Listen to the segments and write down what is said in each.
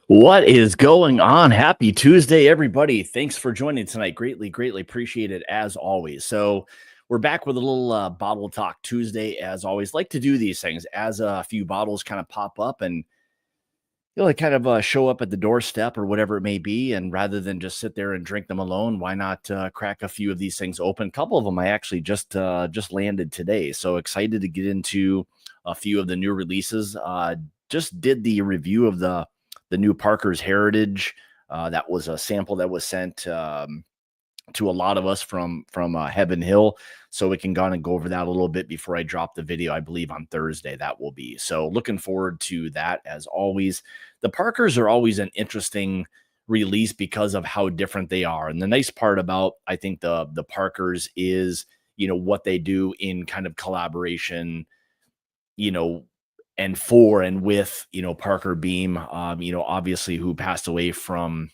What is going on? Happy Tuesday, everybody. Thanks for joining tonight. Greatly appreciate it as always. So, we're back with a little bottle talk Tuesday, as always. Like to do these things as a few bottles kind of pop up and kind of show up at the doorstep or whatever it may be. And rather than just sit there and drink them alone, why not crack a few of these things open? A couple of them I actually just landed today. So excited to get into a few of the new releases. Just did the review of the new Parker's Heritage. That was a sample that was sent to a lot of us from Heaven Hill, so we can go on and go over that a little bit before I drop the video. I believe on Thursday that will be. So looking forward to that as always. The Parkers are always an interesting release because of how different they are, and the nice part about I think the Parkers is what they do in kind of collaboration, you know, and for and with Parker Beam, obviously who passed away from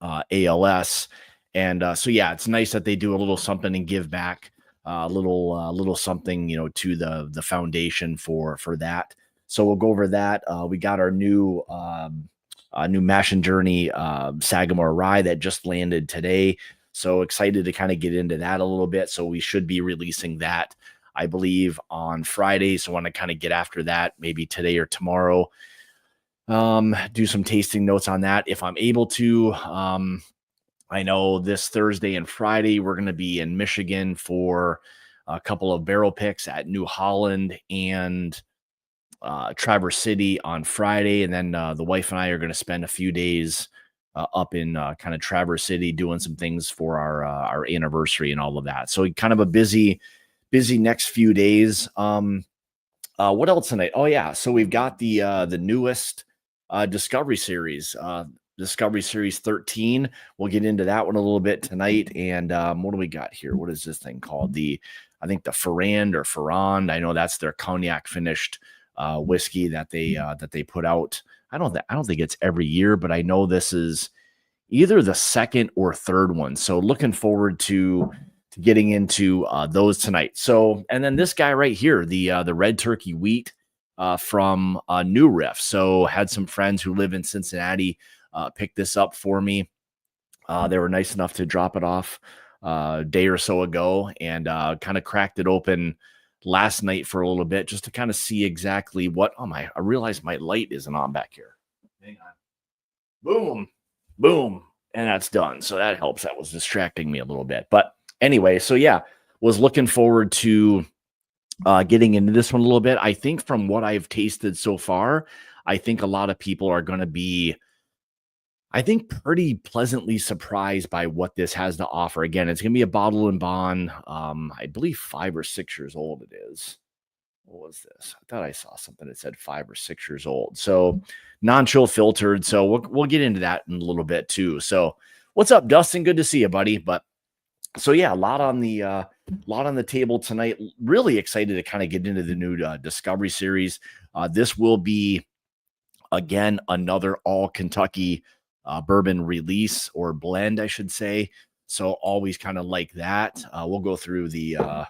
ALS, and so yeah, it's nice that they do a little something and give back a little something to the foundation for that. So we'll go over that. We got our new Mash and Journey Sagamore Rye that just landed today. So excited to kind of get into that a little bit. So we should be releasing that, I believe, on Friday. So I want to kind of get after that maybe today or tomorrow. Do some tasting notes on that if I'm able to. I know this Thursday and Friday we're going to be in Michigan for a couple of barrel picks at New Holland and Traverse City on Friday. And then the wife and I are going to spend a few days up in kind of Traverse City doing some things for our anniversary and all of that. So kind of a busy next few days. What else tonight? Oh yeah, so we've got the newest Discovery Series, Discovery Series 13. We'll get into that one a little bit tonight. And what do we got here? What is this thing called? I think the Ferrand or Ferrand. I know that's their cognac finished whiskey that they put out. I don't think it's every year, but I know this is either the second or third one. So looking forward to getting into those tonight. So, and then this guy right here, the Red Turkey Wheat from New Riff. So had some friends who live in Cincinnati pick this up for me. They were nice enough to drop it off a day or so ago, and kind of cracked it open last night for a little bit just to kind of see exactly what. I realized my light isn't on back here. Hang on. Boom, and that's done. So that helps. That was distracting me a little bit, but anyway, so yeah, was looking forward to getting into this one a little bit. I think from what I've tasted so far, I think a lot of people are going to be, I think, pretty pleasantly surprised by what this has to offer. Again, it's going to be a bottle and bond. I believe 5 or 6 years old it is. What was this? I thought I saw something that said 5 or 6 years old. So non-chill filtered. So we'll get into that in a little bit too. So what's up, Dustin? Good to see you, buddy. But so yeah, a lot on the table tonight. Really excited to kind of get into the new Discovery series. This will be again another all Kentucky bourbon release or blend, I should say. So always kind of like that. We'll go through the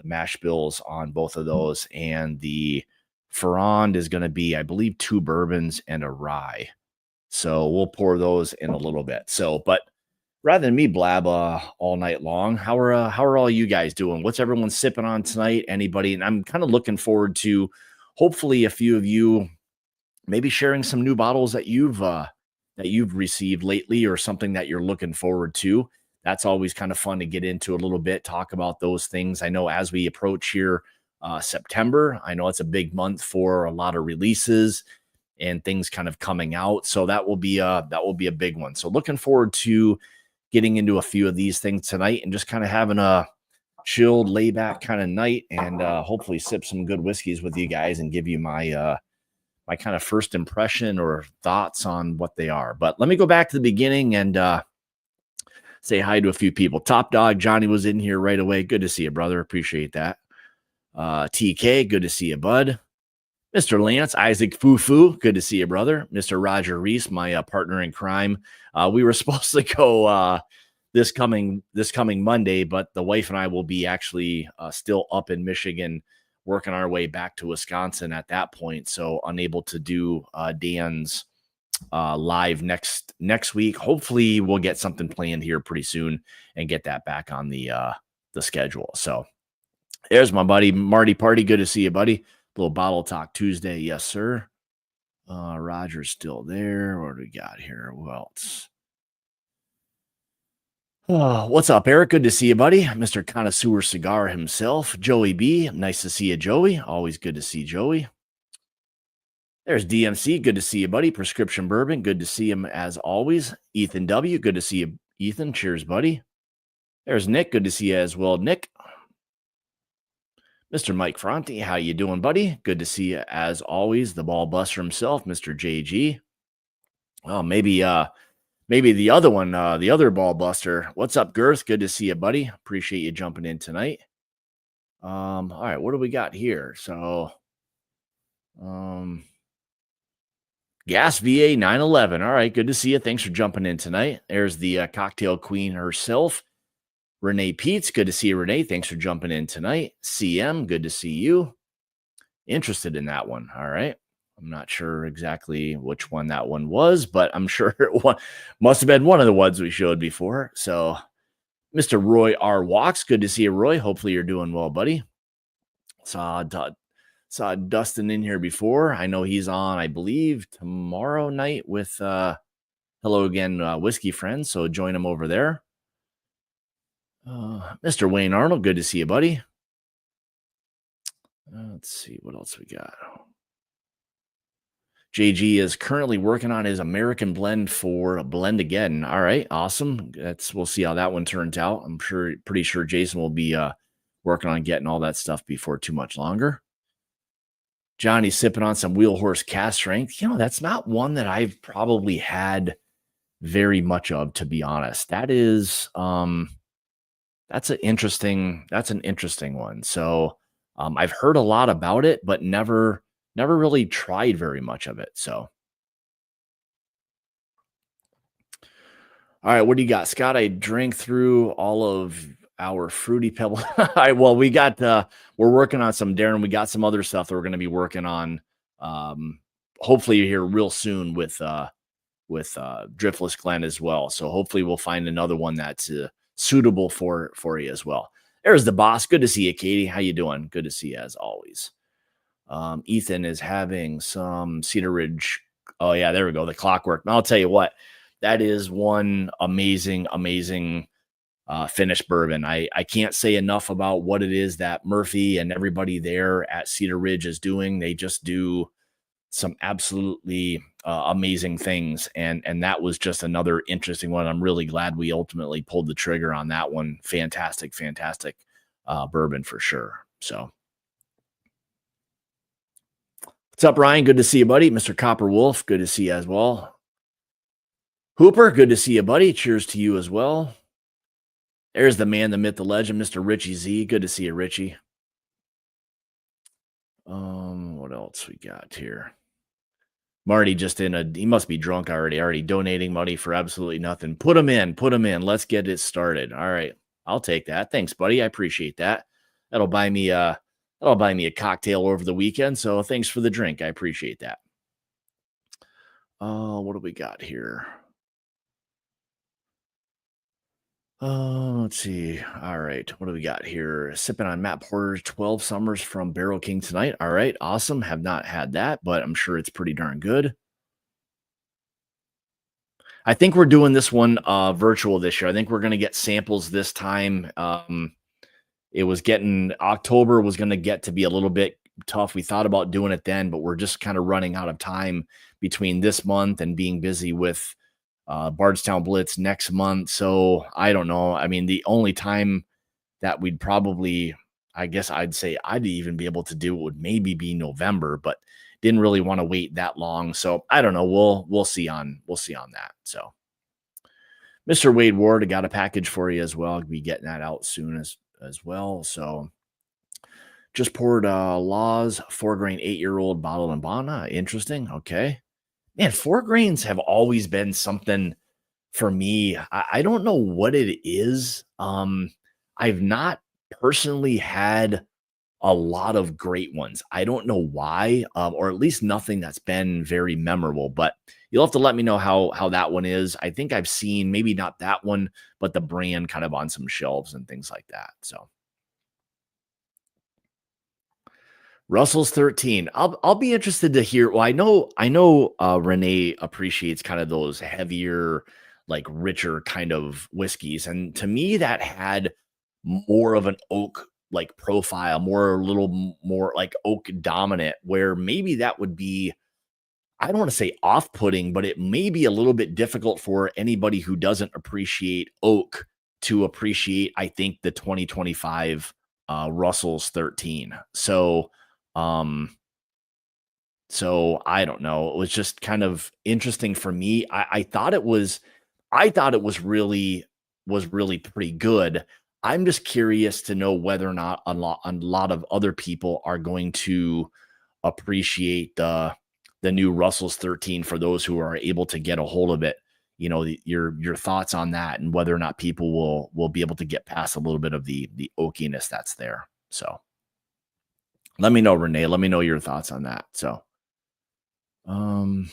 mash bills on both of those, and the Ferrand is going to be, I believe, 2 bourbons and a rye. So we'll pour those in a little bit. So, but rather than me blab all night long, how are all you guys doing? What's everyone sipping on tonight? Anybody? And I'm kind of looking forward to hopefully a few of you maybe sharing some new bottles that you've received lately, or something that you're looking forward to. That's always kind of fun to get into a little bit, talk about those things. I know as we approach here September, I know it's a big month for a lot of releases and things kind of coming out. So that will be a big one. So looking forward to getting into a few of these things tonight and just kind of having a chilled, layback kind of night, and hopefully sip some good whiskeys with you guys and give you my my kind of first impression or thoughts on what they are. But let me go back to the beginning and say hi to a few people. Top Dog Johnny was in here right away. Good to see you, brother. Appreciate that. TK, good to see you, bud. Mr. Lance, Isaac Fufu, good to see you, brother. Mr. Roger Reese, my partner in crime. We were supposed to go this coming Monday, but the wife and I will be actually still up in Michigan, working our way back to Wisconsin at that point. So unable to do Dan's live next week. Hopefully we'll get something planned here pretty soon and get that back on the schedule. So there's my buddy Marty Party. Good to see you, buddy. Little bottle talk Tuesday. Yes, sir. Roger's still there. What do we got here? Who else? What's up, Eric? Good to see you, buddy. Mr. Connoisseur Cigar himself. Joey B. Nice to see you, Joey. Always good to see Joey. There's DMC. Good to see you, buddy. Prescription Bourbon. Good to see him as always. Ethan W. Good to see you, Ethan. Cheers, buddy. There's Nick. Good to see you as well, Nick. Mr. Mike Fronti, how you doing, buddy? Good to see you as always. The ball buster himself, Mr. JG. Oh, maybe the other one, the other ball buster. What's up, Girth? Good to see you, buddy. Appreciate you jumping in tonight. All right, what do we got here? So, Gas VA 911. All right, good to see you. Thanks for jumping in tonight. There's the cocktail queen herself. Renee Peets, good to see you, Renee. Thanks for jumping in tonight. CM, good to see you. Interested in that one. All right. I'm not sure exactly which one that one was, but I'm sure it must have been one of the ones we showed before. So, Mr. Roy R. Walks, good to see you, Roy. Hopefully you're doing well, buddy. Saw Dustin in here before. I know he's on, I believe, tomorrow night with Hello Again Whiskey Friends. So join him over there. Mr. Wayne Arnold, good to see you, buddy. Let's see what else we got. JG is currently working on his American blend for Blend Again. All right, awesome. We'll see how that one turns out. I'm pretty sure Jason will be working on getting all that stuff before too much longer. Johnny's sipping on some Wheel Horse Cast Strength. You know, that's not one that I've probably had very much of, to be honest. That is that's an interesting one. So I've heard a lot about it, but never really tried very much of it. So, all right, what do you got, Scott? I drank through all of our Fruity Pebble. All right, well, we got we're working on some, Darren. We got some other stuff that we're going to be working on. Hopefully here real soon with Driftless Glen as well. So hopefully we'll find another one that's suitable for you as well. There's the boss. Good to see you, Katie. How you doing? Good to see you as always. Ethan is having some Cedar Ridge. Oh yeah, there we go. The Clockwork. I'll tell you what, that is one amazing finished bourbon. I can't say enough about what it is that Murphy and everybody there at Cedar Ridge is doing. They just do some absolutely amazing things, and that was just another interesting one. I'm really glad we ultimately pulled the trigger on that one. Fantastic, fantastic bourbon for sure. So, what's up, Ryan? Good to see you, buddy. Mr. Copper Wolf, good to see you as well. Hooper, good to see you, buddy. Cheers to you as well. There's the man, the myth, the legend, Mr. Richie Z. Good to see you, Richie. What else we got here? Marty just he must be drunk already donating money for absolutely nothing. Put him in. Let's get it started. All right. I'll take that. Thanks, buddy. I appreciate that. That'll buy me a cocktail over the weekend. So thanks for the drink. I appreciate that. What do we got here? Let's see. All right. What do we got here? Sipping on Matt Porter's 12 Summers from Barrel King tonight. All right. Awesome. Have not had that, but I'm sure it's pretty darn good. I think we're doing this one virtual this year. I think we're going to get samples this time. October was going to get to be a little bit tough. We thought about doing it then, but we're just kind of running out of time between this month and being busy with Bardstown Blitz next month. So I don't know. I mean, the only time that we'd probably, I guess I'd say I'd even be able to do it would maybe be November, but didn't really want to wait that long. So I don't know. We'll see on that. So Mr. Wade Ward, I got a package for you as well. I'll be getting that out soon as well. So just poured Law's 4-grain 8-year-old bottled and bond. Interesting. Okay. Man, 4 grains have always been something for me. I don't know what it is. I've not personally had a lot of great ones. I don't know why, or at least nothing that's been very memorable, but you'll have to let me know how that one is. I think I've seen maybe not that one, but the brand kind of on some shelves and things like that. So Russell's 13. I'll be interested to hear. Well, I know Renee appreciates kind of those heavier, like richer kind of whiskeys. And to me, that had more of an oak like profile, a little more like oak dominant, where maybe that would be, I don't want to say off-putting, but it may be a little bit difficult for anybody who doesn't appreciate oak to appreciate, I think, the 2025 Russell's 13. So I don't know. It was just kind of interesting for me. I thought it was really pretty good. I'm just curious to know whether or not a lot of other people are going to appreciate the new Russell's 13 for those who are able to get a hold of it. You know, your thoughts on that and whether or not people will be able to get past a little bit of the oakiness that's there. So let me know, Renee. Let me know your thoughts on that. So, all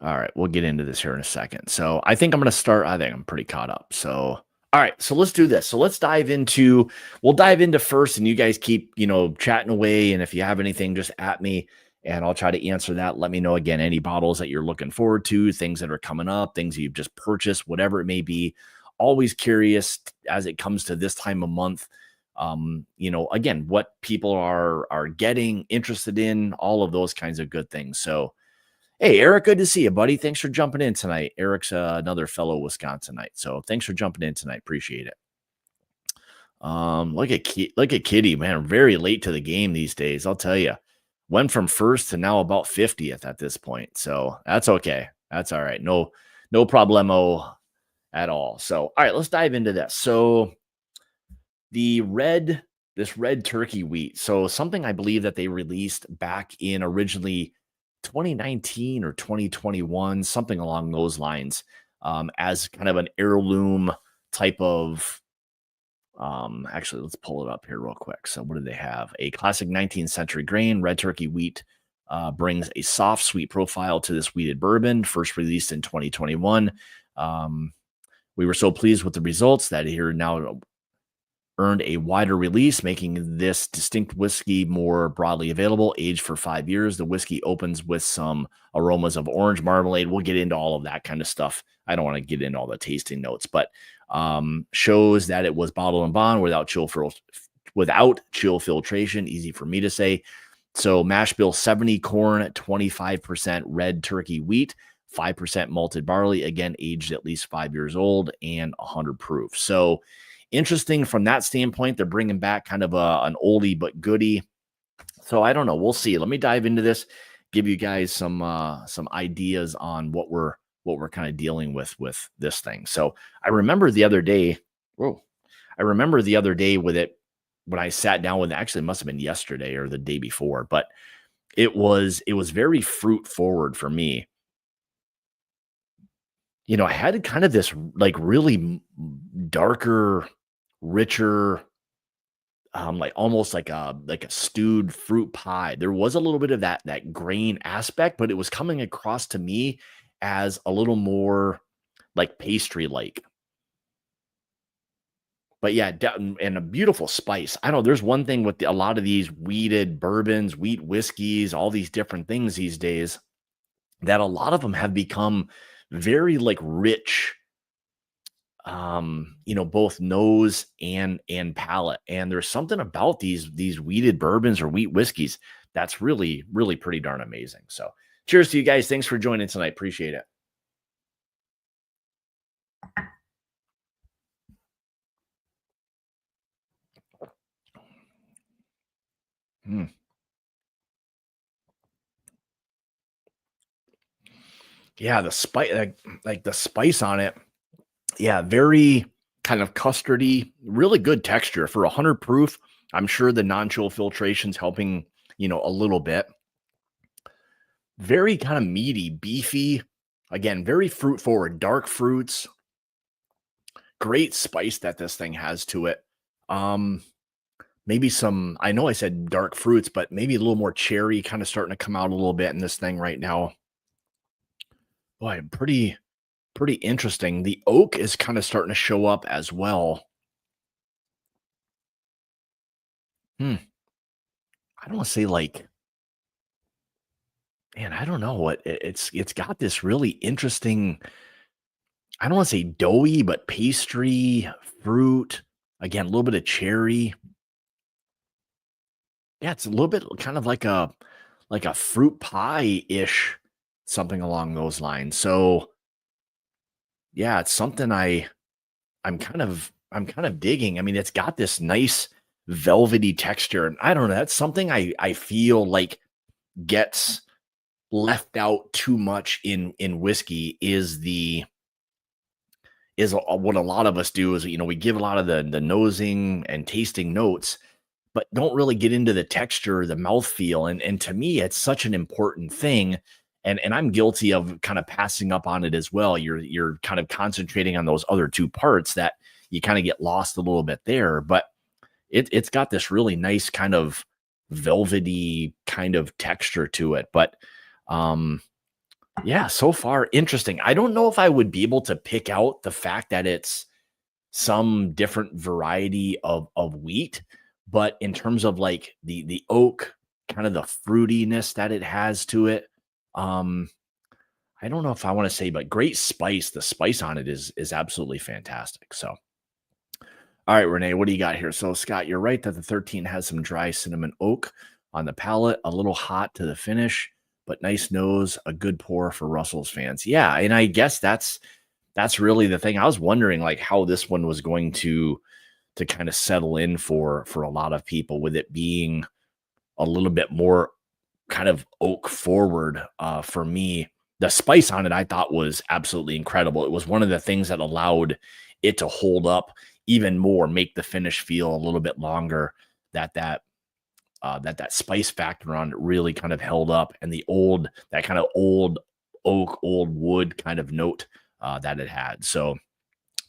right, we'll get into this here in a second. So I think I'm going to start. I think I'm pretty caught up. So, all right, so let's do this. So we'll dive into first, and you guys keep, chatting away. And if you have anything, just at me and I'll try to answer that. Let me know again, any bottles that you're looking forward to, things that are coming up, things you've just purchased, whatever it may be. Always curious as it comes to this time of month. Again, what people are getting interested in, all of those kinds of good things. So, hey, Eric, good to see you, buddy. Thanks for jumping in tonight. Eric's another fellow Wisconsinite, so thanks for jumping in tonight. Appreciate it. Look at Kitty, man. Very late to the game these days. I'll tell you, went from first to now about 50th at this point. So that's okay. That's all right. No problemo at all. So, all right, let's dive into this. So this red turkey wheat. So something I believe that they released back in originally 2019 or 2021, something along those lines, as kind of an heirloom type of, actually, let's pull it up here real quick. So what do they have? A classic 19th century grain, red turkey wheat, brings a soft, sweet profile to this wheated bourbon, first released in 2021. We were so pleased with the results that here now earned a wider release, making this distinct whiskey more broadly available. Aged for 5 years, the whiskey opens with some aromas of orange marmalade. We'll get into all of that kind of stuff. I don't want to get into all the tasting notes, but shows that it was bottled and bond without chill filtration. Easy for me to say. So mash bill 70 corn, 25% red turkey wheat, 5% malted barley, again, aged at least 5 years old and 100 proof. So interesting from that standpoint. They're bringing back kind of an oldie but goodie. So I don't know. We'll see. Let me dive into this, give you guys some ideas on what we're kind of dealing with this thing. So I remember the other day. Whoa. I remember the other day with it when I sat down with it. Actually, it must have been yesterday or the day before, but it was very fruit forward for me. I had kind of this like really darker, richer, like almost like a stewed fruit pie. There was a little bit of that grain aspect, but it was coming across to me as a little more like pastry like. But yeah, and a beautiful spice. I don't know. There's one thing with a lot of these wheated bourbons, wheat whiskeys, all these different things these days, that a lot of them have become very like rich, both nose and palate. And there's something about these wheated bourbons or wheat whiskeys that's really, really pretty darn amazing. So cheers to you guys. Thanks for joining tonight. Appreciate it. Mm. Yeah, the spice, like the spice on it. Yeah, very kind of custardy, really good texture for 100 proof. I'm sure the non-chill filtration's helping, a little bit. Very kind of meaty, beefy. Again, very fruit forward, dark fruits. Great spice that this thing has to it. Um, Maybe some, I know I said dark fruits, but maybe a little more cherry kind of starting to come out a little bit in this thing right now. Boy, pretty interesting. The oak is kind of starting to show up as well. Hmm. I don't want to say like, man, I don't know what it's got this really interesting, I don't want to say doughy, but pastry, fruit, again, a little bit of cherry. Yeah, it's a little bit kind of like a fruit pie-ish, something along those lines. So yeah, it's something I'm kind of digging. I mean, it's got this nice velvety texture. And I don't know, that's something I feel like gets left out too much in whiskey is what a lot of us do is we give a lot of the nosing and tasting notes, but don't really get into the texture, the mouthfeel. And to me, it's such an important thing. And I'm guilty of kind of passing up on it as well. You're kind of concentrating on those other two parts that you kind of get lost a little bit there. But it's got this really nice kind of velvety kind of texture to it. But yeah, so far interesting. I don't know if I would be able to pick out the fact that it's some different variety of wheat, but in terms of like the oak, kind of the fruitiness that it has to it, um, I don't know if I want to say, but great spice. The spice on it is absolutely fantastic. So, all right, Renee, what do you got here? So, Scott, you're right that the 13 has some dry cinnamon oak on the palate, a little hot to the finish, but nice nose, a good pour for Russell's fans. Yeah, and I guess that's really the thing. I was wondering like how this one was going to kind of settle in for a lot of people, with it being a little bit more kind of oak forward. For me, the spice on it I thought was absolutely incredible. It was one of the things that allowed it to hold up even more, make the finish feel a little bit longer. That spice factor on it really kind of held up, and that kind of old oak, old wood kind of note that it had. So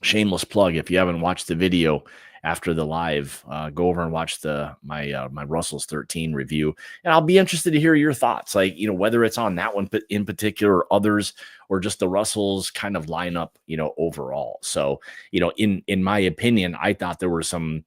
shameless plug, if you haven't watched the video after the live, go over and watch my Russell's 13 review, and I'll be interested to hear your thoughts, like whether it's on that one in particular or others, or just the Russells kind of lineup overall. So in my opinion, I thought there were some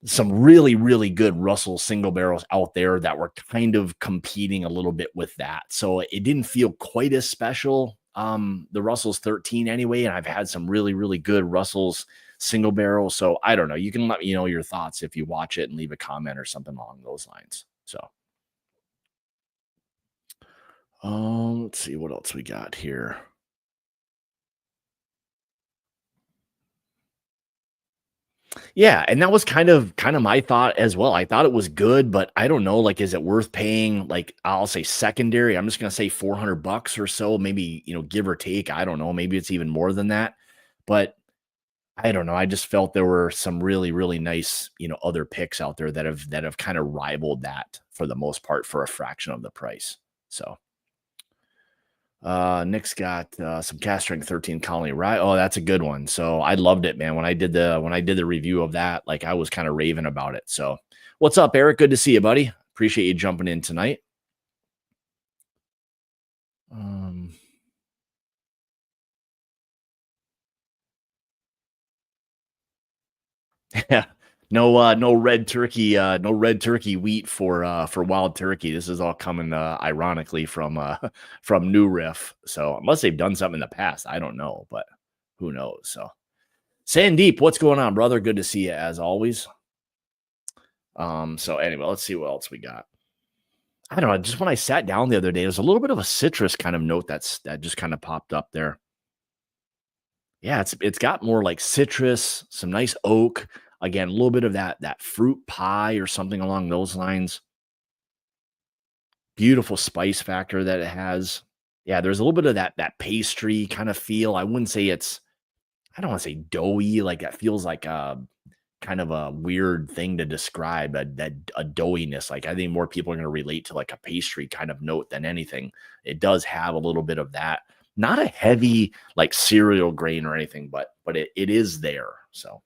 some really, really good Russell single barrels out there that were kind of competing a little bit with that. So it didn't feel quite as special. The Russell's 13 anyway, and I've had some really, really good Russell's single barrels. So I don't know. You can let me know your thoughts if you watch it and leave a comment or something along those lines. So let's see what else we got here. Yeah, and that was kind of my thought as well. I thought it was good, but I don't know, like, is it worth paying, like, I'll say secondary? I'm just gonna say 400 bucks or so, maybe, give or take. I don't know. Maybe it's even more than that. But I don't know. I just felt there were some really, really nice, other picks out there that have kind of rivaled that for the most part for a fraction of the price. So Nick's got some cast strength 13 colony, right? Oh, that's a good one. So I loved it, man. When I did the review of that, like I was kind of raving about it. So what's up, Eric? Good to see you, buddy. Appreciate you jumping in tonight. Um, yeah. No red turkey wheat for wild turkey. This is all coming ironically from from New Riff. So unless they've done something in the past, I don't know, but who knows? So Sandeep, what's going on, brother? Good to see you as always. So anyway, let's see what else we got. I don't know. Just when I sat down the other day, there's a little bit of a citrus kind of note that just kind of popped up there. Yeah, it's got more like citrus, some nice oak. Again, a little bit of that fruit pie or something along those lines. Beautiful spice factor that it has. Yeah, there's a little bit of that pastry kind of feel. I wouldn't say it's I don't want to say doughy, like that feels like kind of a weird thing to describe a doughiness. Like I think more people are going to relate to like a pastry kind of note than anything. It does have a little bit of that. Not a heavy like cereal grain or anything, but it is there. So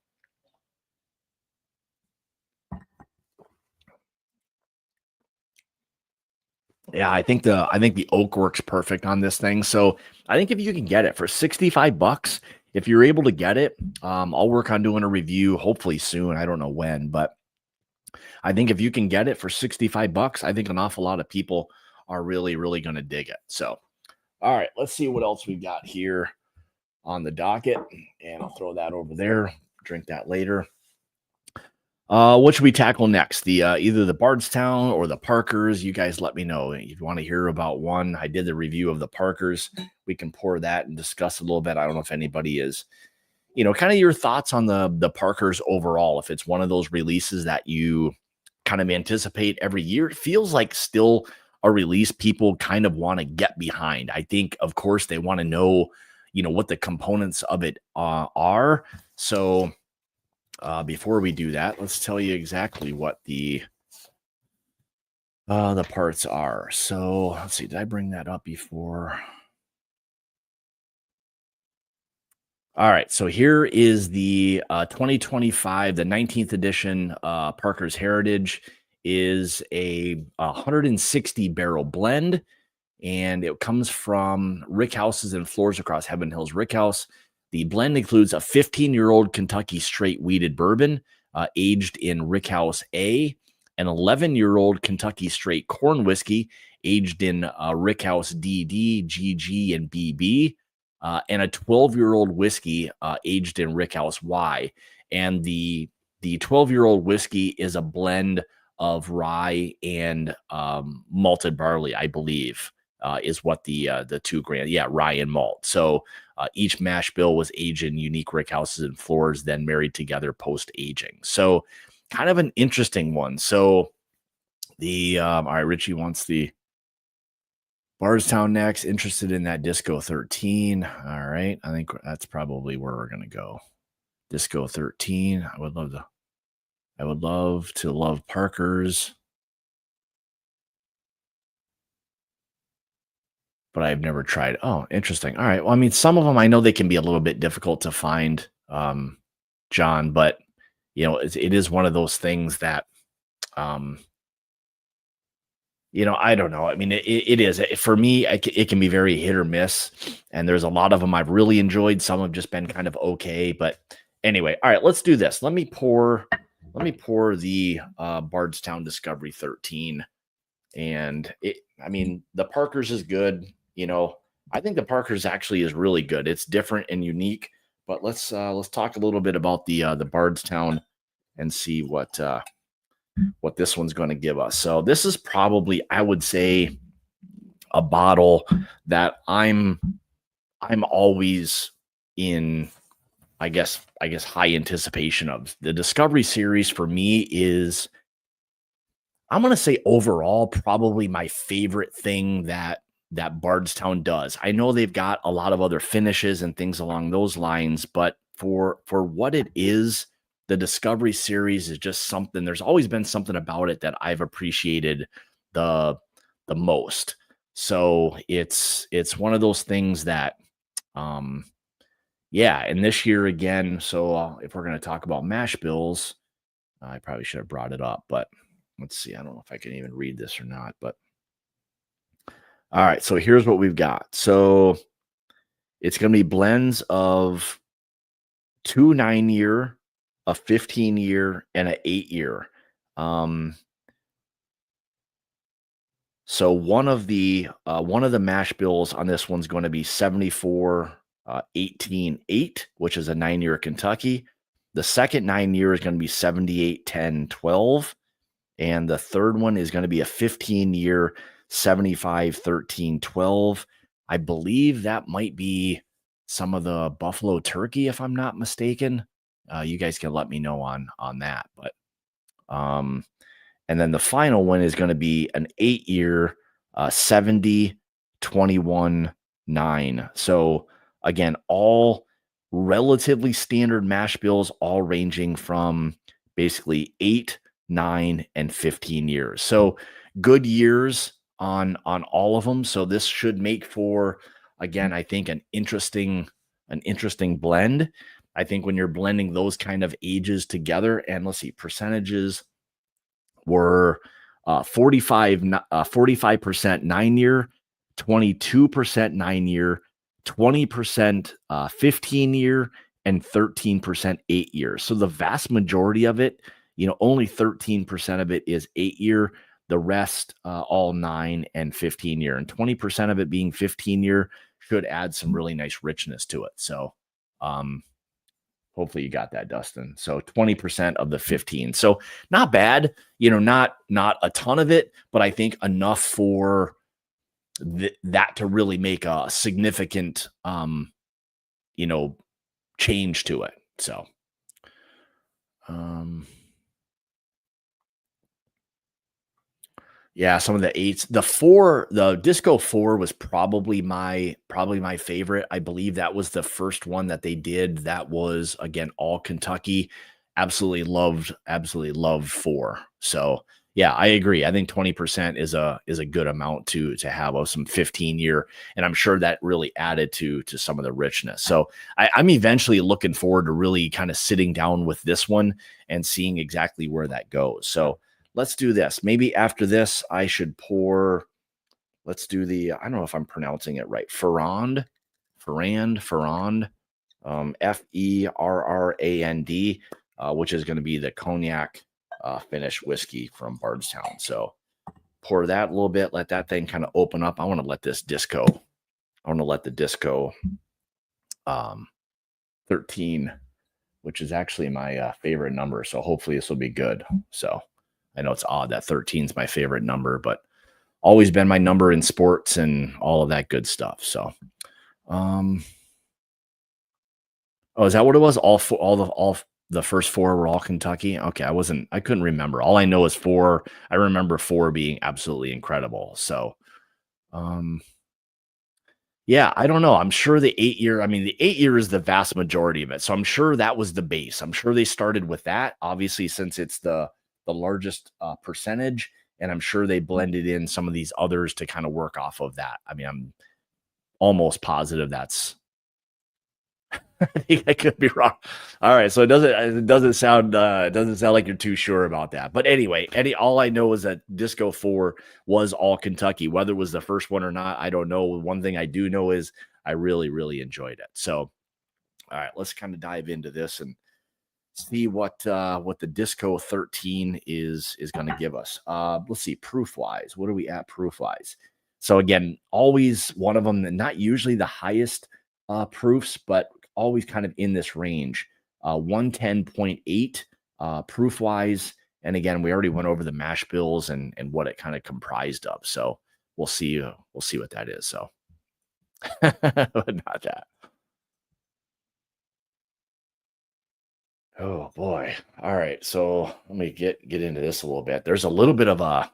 yeah, I think the oak works perfect on this thing. So I think if you can get it for 65 bucks, if you're able to get it, I'll work on doing a review hopefully soon. I don't know when, but I think if you can get it for 65 bucks, I think an awful lot of people are really, really going to dig it. So, all right, let's see what else we've got here on the docket. And I'll throw that over there, drink that later. What should we tackle next? The either the Bardstown or the Parkers. You guys let me know if you want to hear about one. I did the review of the Parkers. We can pour that and discuss a little bit. I don't know if anybody is kind of your thoughts on the Parkers overall. If it's one of those releases that you kind of anticipate every year, it feels like still a release people kind of want to get behind. I think, of course, they want to know, what the components of it are. So before we do that, let's tell you exactly what the parts are. So let's see, did I bring that up before? All right, so here is the 2025, the 19th edition Parker's Heritage is a 160 barrel blend, and it comes from Rick Houses and Floors Across Heaven Hills Rick House. The blend includes a 15-year-old Kentucky straight wheated bourbon aged in Rick House A, an 11-year-old Kentucky straight corn whiskey aged in Rick House DD, GG, and BB, and a 12-year-old whiskey aged in Rickhouse Y. And the 12-year-old whiskey is a blend of rye and malted barley, I believe, is what the 2 grand. Yeah, rye and malt. So each mash bill was aged in unique Rickhouses and floors, then married together post aging. So kind of an interesting one. So the all right, Richie wants the Bardstown next. Interested in that Disco 13. All right. I think that's probably where we're gonna go. Disco 13. I would love to love Parker's, but I've never tried. Oh, interesting. All right. Well, I mean, some of them I know they can be a little bit difficult to find, John, but it is one of those things that um I don't know. I mean, it is for me. It can be very hit or miss, and there's a lot of them I've really enjoyed. Some have just been kind of okay, but anyway. All right, let's do this. Let me pour let me pour the Bardstown Discovery 13. And I mean, the Parker's is good. I think the Parker's actually is really good. It's different and unique. But let's talk a little bit about the Bardstown and see what this one's going to give us. So this is probably, I would say, a bottle that I'm always in, I guess high anticipation of. The Discovery series for me is, I'm going to say, overall probably my favorite thing that Bardstown does. I know they've got a lot of other finishes and things along those lines, but for what it is, the Discovery series is just something. There's always been something about it that I've appreciated the most. So it's one of those things that, yeah. And this year again, so if we're going to talk about mash bills, I probably should have brought it up, but let's see. I don't know if I can even read this or not, but all right. So here's what we've got. So it's going to be blends of 2 9-year, a 15-year, and an 8-year. So one of the mash bills on this one's going to be 74 18 8, which is a 9-year Kentucky. The second 9-year is going to be 78 10 12. And the third one is going to be a 15-year 75 13 12. I believe that might be some of the Buffalo Turkey, if I'm not mistaken. You guys can let me know on that. But and then the final one is going to be an 8-year 70 21 9. So again, all relatively standard mash bills, all ranging from basically 8, 9, and 15 years. So good years on all of them. So this should make for, again, I think an interesting blend. I think when you're blending those kind of ages together, and let's see, percentages were 45% 9-year, 22% 9-year, 20% 15-year, and 13% 8-year. So the vast majority of it, only 13% of it is 8-year. The rest, all 9 and 15-year, and 20% of it being 15-year should add some really nice richness to it. So, hopefully you got that, Dustin. So 20% of the 15. So not bad, not a ton of it, but I think enough for that to really make a significant, change to it. So, yeah, some of the 8s. The Disco 4 was probably my favorite. I believe that was the first one that they did. That was, again, all Kentucky. Absolutely loved 4. So, yeah, I agree. I think 20% is a good amount to have of some 15-year, and I'm sure that really added to some of the richness. So, I'm eventually looking forward to really kind of sitting down with this one and seeing exactly where that goes. So, let's do this. Maybe after this, I should pour. Let's do I don't know if I'm pronouncing it right. Ferrand, Ferrand, Ferrand, which is going to be the cognac finish whiskey from Bardstown. So pour that a little bit. Let that thing kind of open up. I want to let the Disco 13, which is actually my favorite number. So hopefully this will be good. So. I know it's odd that 13 is my favorite number, but always been my number in sports and all of that good stuff. So, oh, is that what it was? All the first 4 were all Kentucky. Okay. I couldn't remember. All I know is 4. I remember 4 being absolutely incredible. So, yeah, I don't know. I'm sure the 8-year is the vast majority of it. So I'm sure that was the base. I'm sure they started with that, obviously, since it's the largest percentage, and I'm sure they blended in some of these others to kind of work off of that. I mean, I'm almost positive that's I think I could be wrong. All right, so it doesn't sound like you're too sure about that. But anyway, all I know is that Disco 4 was all Kentucky. Whether it was the first one or not, I don't know. One thing I do know is I really, really enjoyed it. So, all right, let's kind of dive into this and See what the Disco 13 is going to give us. Let's see, proof wise. What are we at proof wise? So again, always one of them, not usually the highest proofs, but always kind of in this range. 110.8 proof wise. And again, we already went over the mash bills and what it kind of comprised of. So we'll see what that is. So not that. Oh boy. All right. So let me get into this a little bit. There's a little bit of a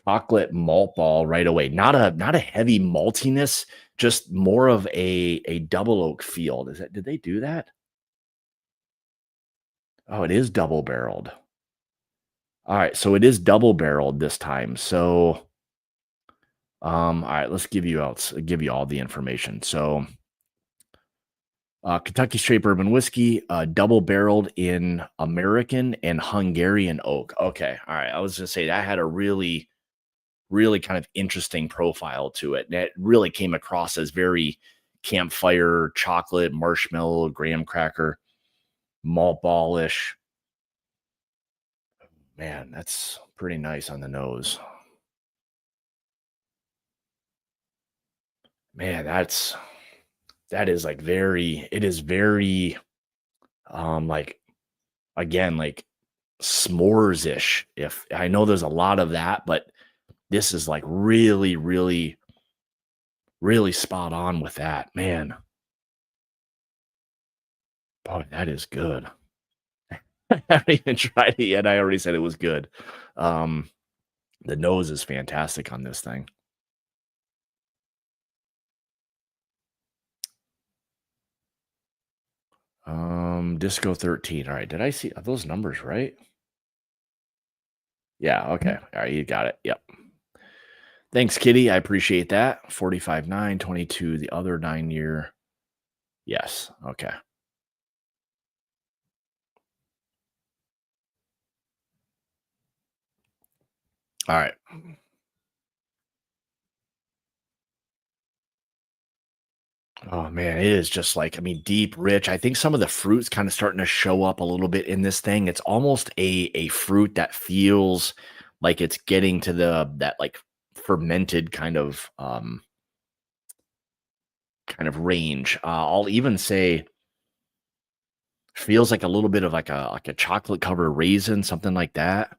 chocolate malt ball right away. Not a heavy maltiness, just more of a double oak feel. Is that did they do that? Oh, it is double barreled. All right, so it is double barreled this time. So all right, let's give you all the information. So Kentucky Straight Bourbon Whiskey, double barreled in American and Hungarian oak. Okay, all right. I was gonna say that had a really kind of interesting profile to it. And it really came across as very campfire, chocolate, marshmallow, graham cracker, malt ballish. Man, that's pretty nice on the nose. Man, that is like very, it is very like again, like s'mores ish. If I know there's a lot of that, but this is like really spot on with that. Man, boy, that is good. I haven't even tried it yet. I already said it was good. Um, the nose is fantastic on this thing. Disco 13. All right. Did I see are those numbers right? Yeah. Okay. All right. You got it. Yep. Thanks, Kitty. I appreciate that. 45 9 22. The other 9 year. Yes. Okay. All right. Oh man, it is just like, I mean, deep, rich. I think some of the fruit's kind of starting to show up a little bit in this thing. It's almost a fruit that feels like it's getting to the that like fermented kind of range. I'll even say feels like a little bit of like a chocolate covered raisin, something like that.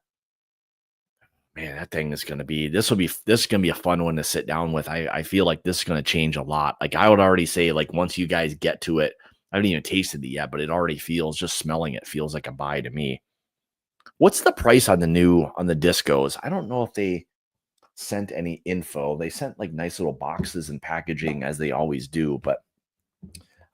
Man, that thing is gonna be this is gonna be a fun one to sit down with. I feel like this is gonna change a lot. Like I would already say, like once you guys get to it, I haven't even tasted it yet, but it already feels just smelling it feels like a buy to me. What's the price on the discos? I don't know if they sent any info. They sent like nice little boxes and packaging as they always do, but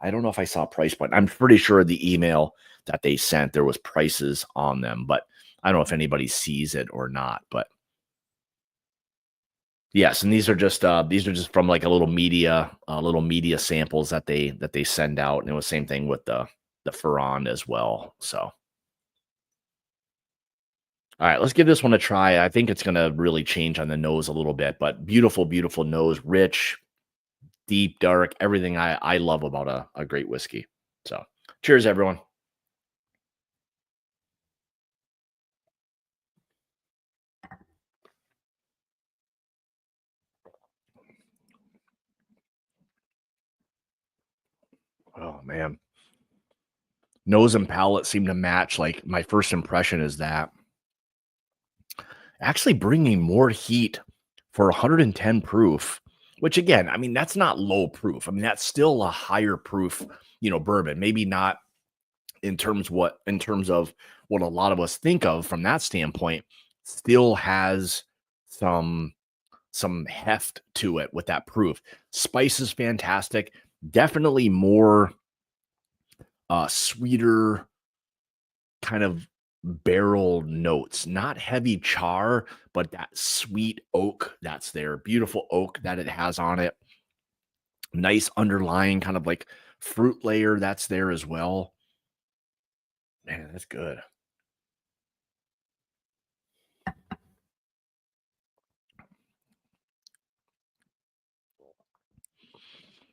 I don't know if I saw a price point. I'm pretty sure the email that they sent there was prices on them, but I don't know if anybody sees it or not. But yes, and these are just from like a little media samples that they send out, and it was same thing with the Ferrand as well. So, all right, let's give this one a try. I think it's gonna really change on the nose a little bit, but beautiful, beautiful nose, rich, deep, dark, everything I love about a great whiskey. So, cheers, everyone. Oh man, nose and palate seem to match. Like my first impression is that actually bringing more heat for 110 proof, which again, I mean, that's not low proof. I mean, that's still a higher proof, bourbon. Maybe not in terms of what a lot of us think of from that standpoint, still has some some heft to it with that proof. Spice is fantastic. Definitely more sweeter kind of barrel notes, not heavy char, but that sweet oak that's there. Beautiful oak that it has on it. Nice underlying kind of like fruit layer that's there as well. Man, that's good.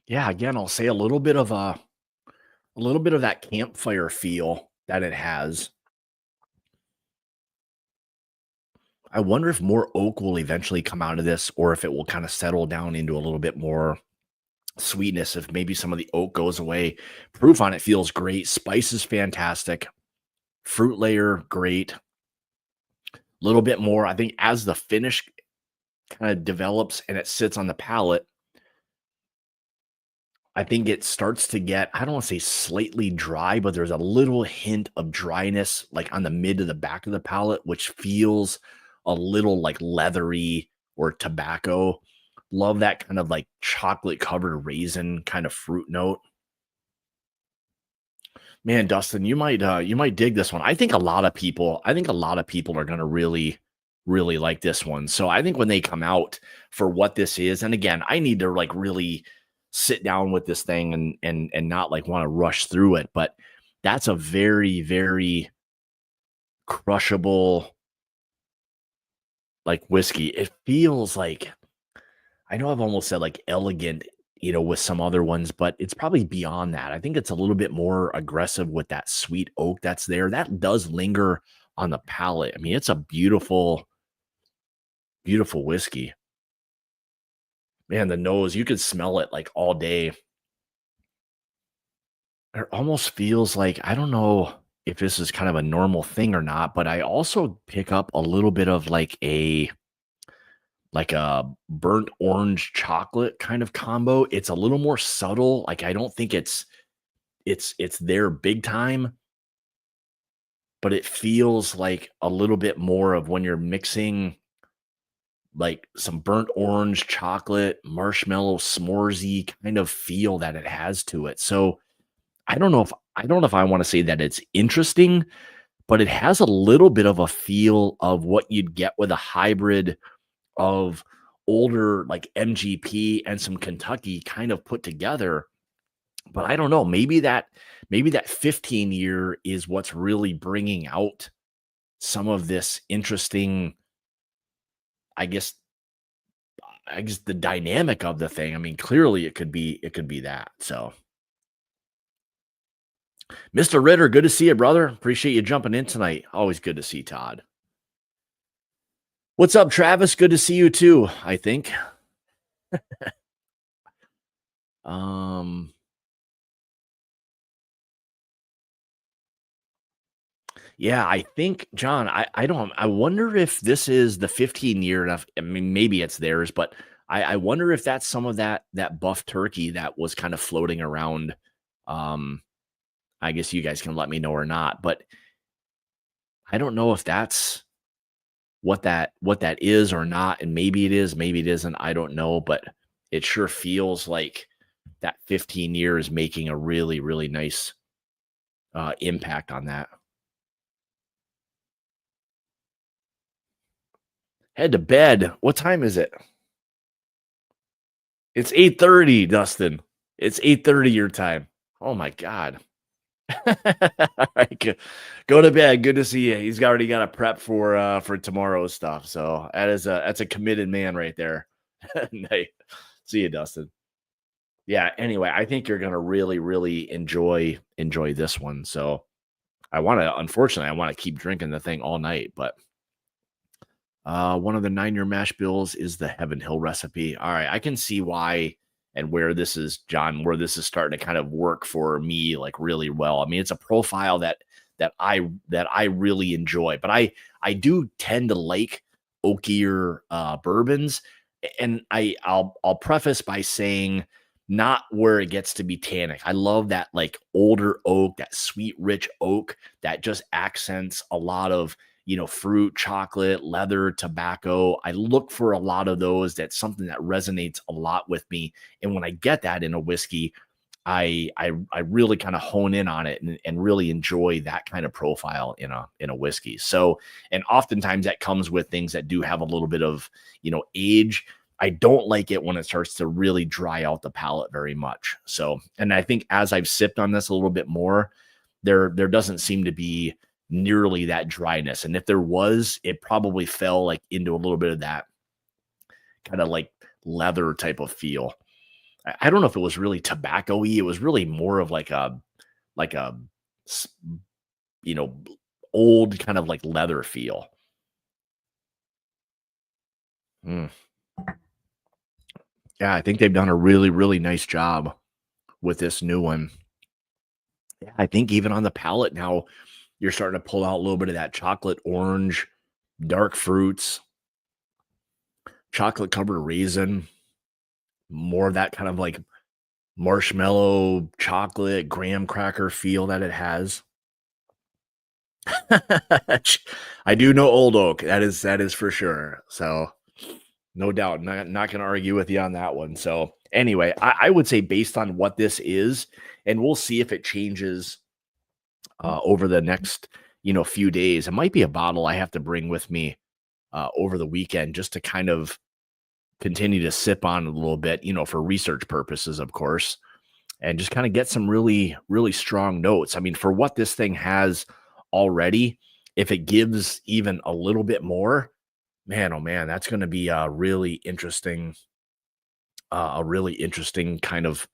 Yeah, again, I'll say a little bit of that campfire feel that it has. I wonder if more oak will eventually come out of this or if it will kind of settle down into a little bit more sweetness if maybe some of the oak goes away. Proof on it feels great. Spice is fantastic. Fruit layer, great. A little bit more. I think as the finish kind of develops and it sits on the palate, I think it starts to get, I don't want to say slightly dry, but there's a little hint of dryness like on the mid to the back of the palate, which feels a little like leathery or tobacco. Love that kind of like chocolate covered raisin kind of fruit note. Man, Dustin, you might dig this one. I think a lot of people are gonna really, really like this one. So I think when they come out for what this is, and again, I need to like really sit down with this thing and not like want to rush through it, but that's a very, very crushable like whiskey. It feels like I know I've almost said like elegant, with some other ones, but it's probably beyond that. I think it's a little bit more aggressive with that sweet oak that's there. That does linger on the palate. I mean, it's a beautiful, beautiful whiskey. Man, the nose, you could smell it like all day. It almost feels like I don't know if this is kind of a normal thing or not, but I also pick up a little bit of like a burnt orange chocolate kind of combo. It's a little more subtle. Like I don't think it's there big time, but it feels like a little bit more of when you're mixing like some burnt orange chocolate, marshmallow, s'moresy kind of feel that it has to it. So I don't know if I want to say that it's interesting, but it has a little bit of a feel of what you'd get with a hybrid of older like MGP and some Kentucky kind of put together. But I don't know, maybe that 15 year is what's really bringing out some of this interesting, I guess I guess the dynamic of the thing. I mean, clearly it could be that. So, Mr. Ritter, good to see you, brother. Appreciate you jumping in tonight. Always good to see Todd. What's up, Travis? Good to see you too, I think. Um Yeah, I think, John, I don't I wonder if this is the 15 year enough. I mean, maybe it's theirs, but I wonder if that's some of that buff turkey that was kind of floating around. Um, I guess you guys can let me know or not, but I don't know if that's what that is or not. And maybe it is, maybe it isn't. I don't know, but it sure feels like that 15 years making a really, really nice impact on that. Head to bed. What time is it? It's 8:30, Dustin. It's 8:30 your time. Oh my god. Alright, go to bed. Good to see you. He's already got a prep for tomorrow's stuff. So that's a committed man right there. Night. See you, Dustin. Yeah, anyway, I think you're gonna really, really enjoy this one. So unfortunately, I want to keep drinking the thing all night, but one of the 9-year mash bills is the Heaven Hill recipe. All right, I can see why and where this is, John, where this is starting to kind of work for me like really well. I mean, it's a profile that I really enjoy, but I do tend to like oakier bourbons, and I'll preface by saying not where it gets to be tannic. I love that like older oak, that sweet, rich oak that just accents a lot of fruit, chocolate, leather, tobacco. I look for a lot of those. That's something that resonates a lot with me. And when I get that in a whiskey, I really kind of hone in on it and really enjoy that kind of profile in a whiskey. So, and oftentimes that comes with things that do have a little bit of, age. I don't like it when it starts to really dry out the palate very much. So, and I think as I've sipped on this a little bit more, there doesn't seem to be nearly that dryness. And if there was, it probably fell like into a little bit of that kind of like leather type of feel. I don't know if it was really tobacco-y. It was really more of like a s- old kind of like leather feel. Mm. Yeah, I think they've done a really, really nice job with this new one. Yeah, I think even on the palate now, you're starting to pull out a little bit of that chocolate orange, dark fruits, chocolate covered raisin, more of that kind of like marshmallow, chocolate, graham cracker feel that it has. I do know Old Oak. That is for sure. So no doubt. Not gonna argue with you on that one. So anyway, I would say based on what this is, and we'll see if it changes over the next few days. It might be a bottle I have to bring with me over the weekend just to kind of continue to sip on a little bit, for research purposes, of course, and just kind of get some really, really strong notes. I mean, for what this thing has already, if it gives even a little bit more, man, oh man, that's going to be a really interesting kind of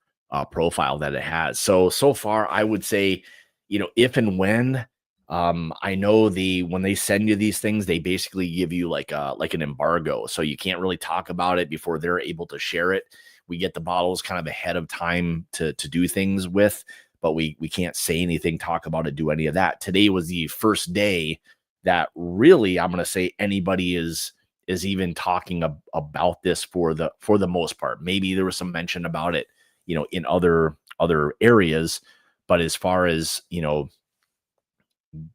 profile that it has. So far, I would say, if and when I know when they send you these things, they basically give you like an embargo, so you can't really talk about it before they're able to share it. We get the bottles kind of ahead of time to do things with, but we can't say anything, talk about it, do any of that. Today was the first day that really I'm going to say anybody is even talking about this for the most part. Maybe there was some mention about it, in other areas, but as far as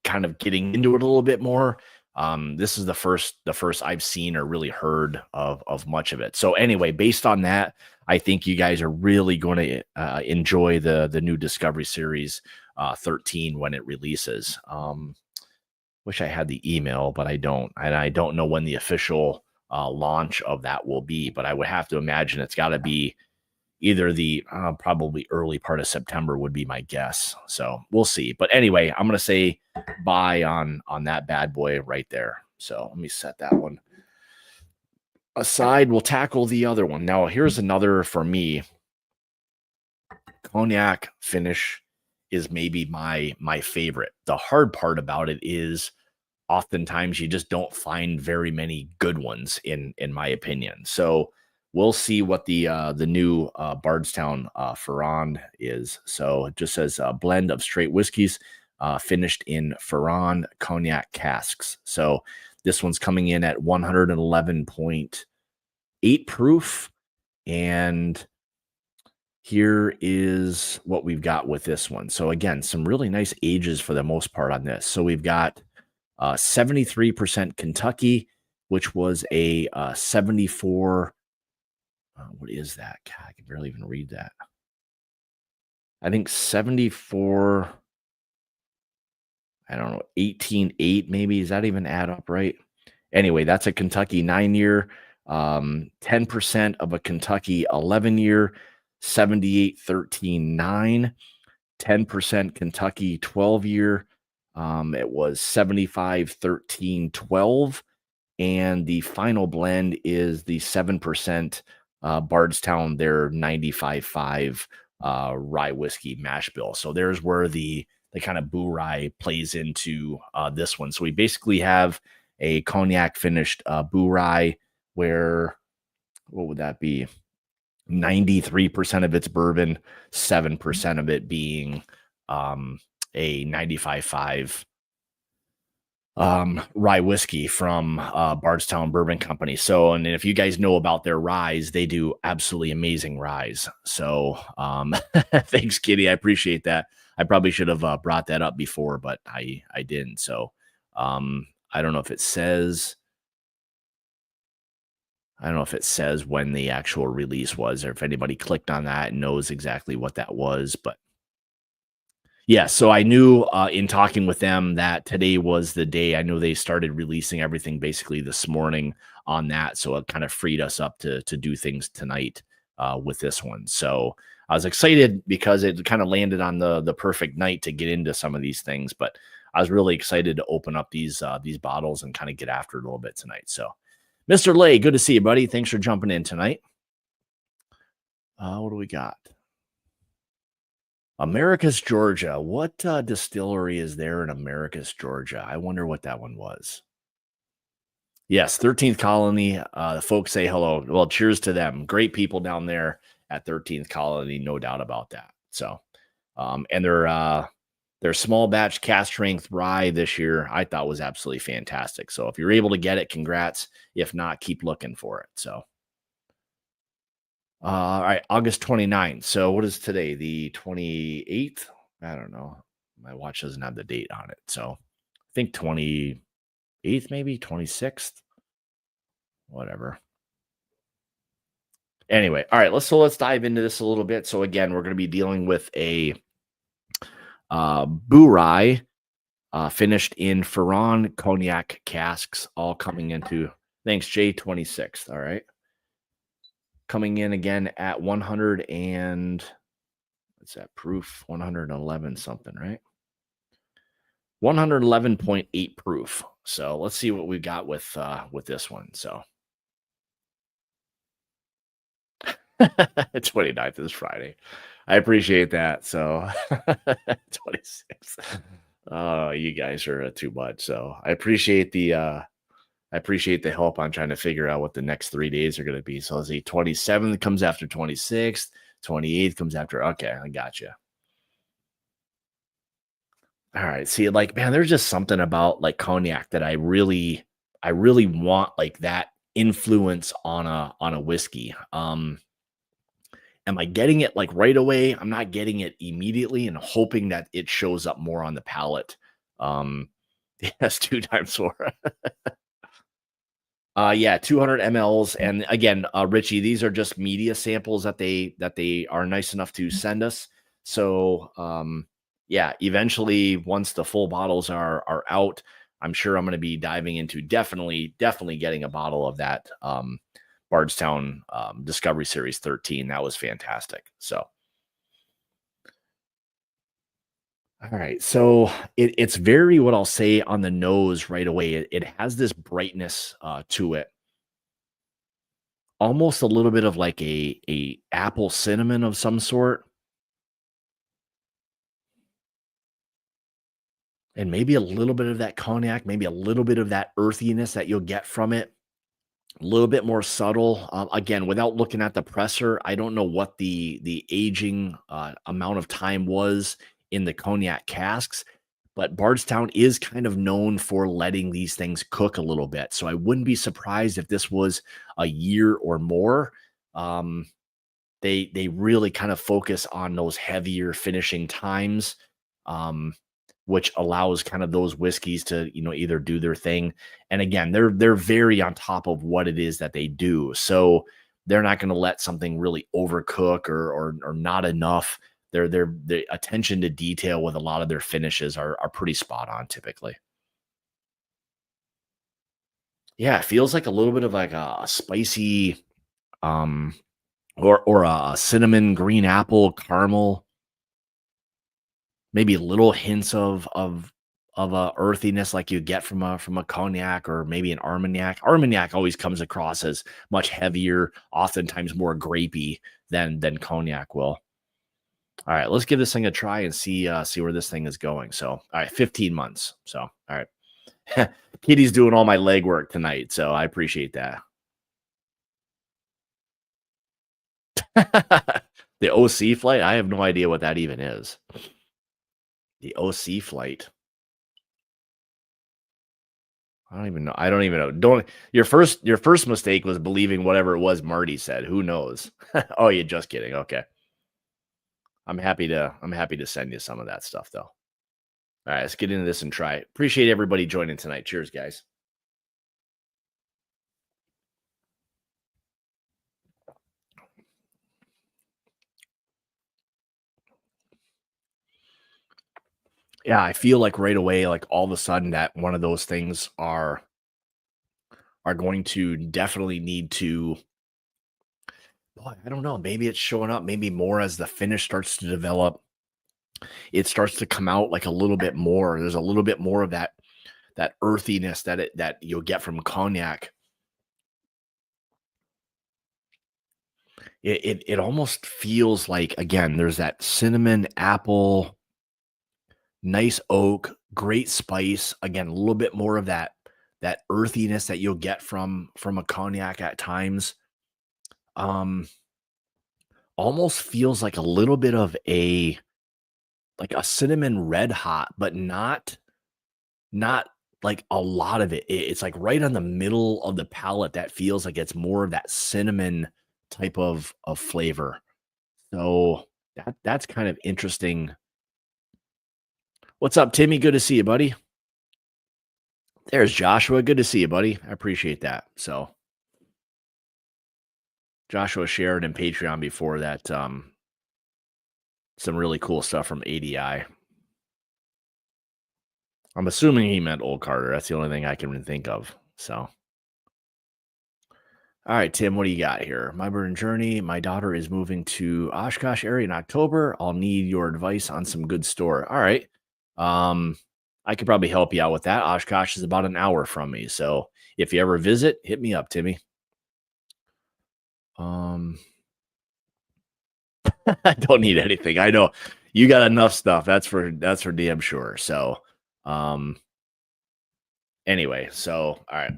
kind of getting into it a little bit more, this is the first I've seen or really heard of much of it. So anyway, based on that, I think you guys are really going to enjoy the new Discovery Series 13 when it releases. Wish I had the email, but I don't. And I don't know when the official launch of that will be, but I would have to imagine it's got to be either the probably early part of September would be my guess. So we'll see. But anyway, I'm going to say bye on that bad boy right there. So let me set that one aside. We'll tackle the other one. Now, here's another for me. Cognac finish is maybe my favorite. The hard part about it is oftentimes you just don't find very many good ones in my opinion. So we'll see what the new Bardstown Ferrand is. So it just says a blend of straight whiskeys finished in Ferrand cognac casks. So this one's coming in at 111.8 proof, and here is what we've got with this one. So again, some really nice ages for the most part on this. So we've got 73% Kentucky, which was a 74. What is that? God, I can barely even read that. I think 74. I don't know, 18.8 maybe. Does that even add up right? Anyway, that's a Kentucky 9-year, 10% of a Kentucky 11-year, 78.13.9, 10% Kentucky 12-year. It was 75.13.12. And the final blend is the 7% Bardstown, their 95.5 rye whiskey mash bill. So there's where the kind of boo rye plays into this one. So we basically have a cognac finished boo rye where, what would that be? 93% of its bourbon, 7% of it being a 95.5 rye whiskey from Bardstown Bourbon Company. So, and if you guys know about their ryes, they do absolutely amazing ryes. So, thanks, Kitty. I appreciate that. I probably should have brought that up before, but I didn't. So, I don't know if it says. I don't know if it says when the actual release was, or if anybody clicked on that and knows exactly what that was, but yeah, so I knew in talking with them that today was the day. I know they started releasing everything basically this morning on that, so it kind of freed us up to do things tonight with this one. So I was excited because it kind of landed on the perfect night to get into some of these things. But I was really excited to open up these bottles and kind of get after it a little bit tonight. So, Mr. Lay, good to see you, buddy. Thanks for jumping in tonight. What do we got? Americus, Georgia. What distillery is there in Americus, Georgia? I wonder what that one was. Yes, 13th Colony. The folks say hello. Well, cheers to them. Great people down there at 13th Colony, no doubt about that. So, and their small batch cast strength rye this year, I thought was absolutely fantastic. So, if you're able to get it, congrats. If not, keep looking for it. So, all right, August 29th. So, what is today? The 28th? I don't know. My watch doesn't have the date on it. So, I think 28th, maybe 26th, whatever. Anyway, all right, let's dive into this a little bit. So again, we're going to be dealing with a Burai finished in Ferran cognac casks, all coming into thanks J26. All right, coming in again at 100 and what's that proof? 111 something, right? 111.8 proof. So let's see what we got with this one. So 29th is Friday. I appreciate that. So 26. Oh, you guys are too much. So I appreciate the help on trying to figure out what the next 3 days are going to be. So let's see, 27th comes after 26th, 28th comes after. Okay, I got you. All right. See, like, man, there's just something about like cognac that I really want like that influence on a whiskey. Am I getting it like right away? I'm not getting it immediately and hoping that it shows up more on the palate. Um, yes, 2 times 4. Yeah, 200 mLs. And again, Richie, these are just media samples that they are nice enough to send us. So, yeah, eventually, once the full bottles are out, I'm sure I'm going to be diving into definitely getting a bottle of that Bardstown Discovery Series 13. That was fantastic. So, all right. So it's very what I'll say on the nose right away. It has this brightness to it, almost a little bit of like a apple cinnamon of some sort, and maybe a little bit of that cognac, maybe a little bit of that earthiness that you'll get from it. A little bit more subtle. Again, without looking at the presser, I don't know what the aging amount of time was in the cognac casks, but Bardstown is kind of known for letting these things cook a little bit. So I wouldn't be surprised if this was a year or more. Um, they really kind of focus on those heavier finishing times, um, which allows kind of those whiskeys to either do their thing. And again, they're very on top of what it is that they do, so they're not going to let something really overcook or not enough. Their attention to detail with a lot of their finishes are pretty spot on typically. Yeah, it feels like a little bit of like a spicy um or a cinnamon green apple caramel. Maybe little hints of a earthiness like you get from a cognac or maybe an Armagnac. Armagnac always comes across as much heavier, oftentimes more grapey than cognac will. All right, let's give this thing a try and see where this thing is going. So, all right, 15 months. So, all right. Kitty's doing all my legwork tonight, so I appreciate that. The OC flight, I have no idea what that even is. The OC flight. I don't even know. Don't your first mistake was believing whatever it was Marty said. Who knows? Oh, you're just kidding. Okay. I'm happy to send you some of that stuff though. All right, let's get into this and try it. Appreciate everybody joining tonight. Cheers, guys. Yeah, I feel like right away, like all of a sudden that one of those things are going to definitely need to. Boy, I don't know. Maybe it's showing up maybe more as the finish starts to develop. It starts to come out like a little bit more. There's a little bit more of that earthiness that you'll get from cognac. it almost feels like, again, there's that cinnamon, apple, nice oak, great spice. Again, a little bit more of that earthiness that you'll get from a cognac at times. Um, Almost feels like a little bit of a cinnamon red hot, but not like a lot of it. It's like right on the middle of the palate that feels like it's more of that cinnamon type of flavor. So that's kind of interesting. What's up, Timmy? Good to see you, buddy. There's Joshua. Good to see you, buddy. I appreciate that. So Joshua shared in Patreon before that some really cool stuff from ADI. I'm assuming he meant Old Carter. That's the only thing I can think of. So all right, Tim, what do you got here? My burden journey. My daughter is moving to Oshkosh area in October. I'll need your advice on some good store. All right. Um, I could probably help you out with that. Oshkosh is about an hour from me. So if you ever visit, hit me up, Timmy. Um, I don't need anything. I know you got enough stuff. That's for damn sure. So um anyway, so all right,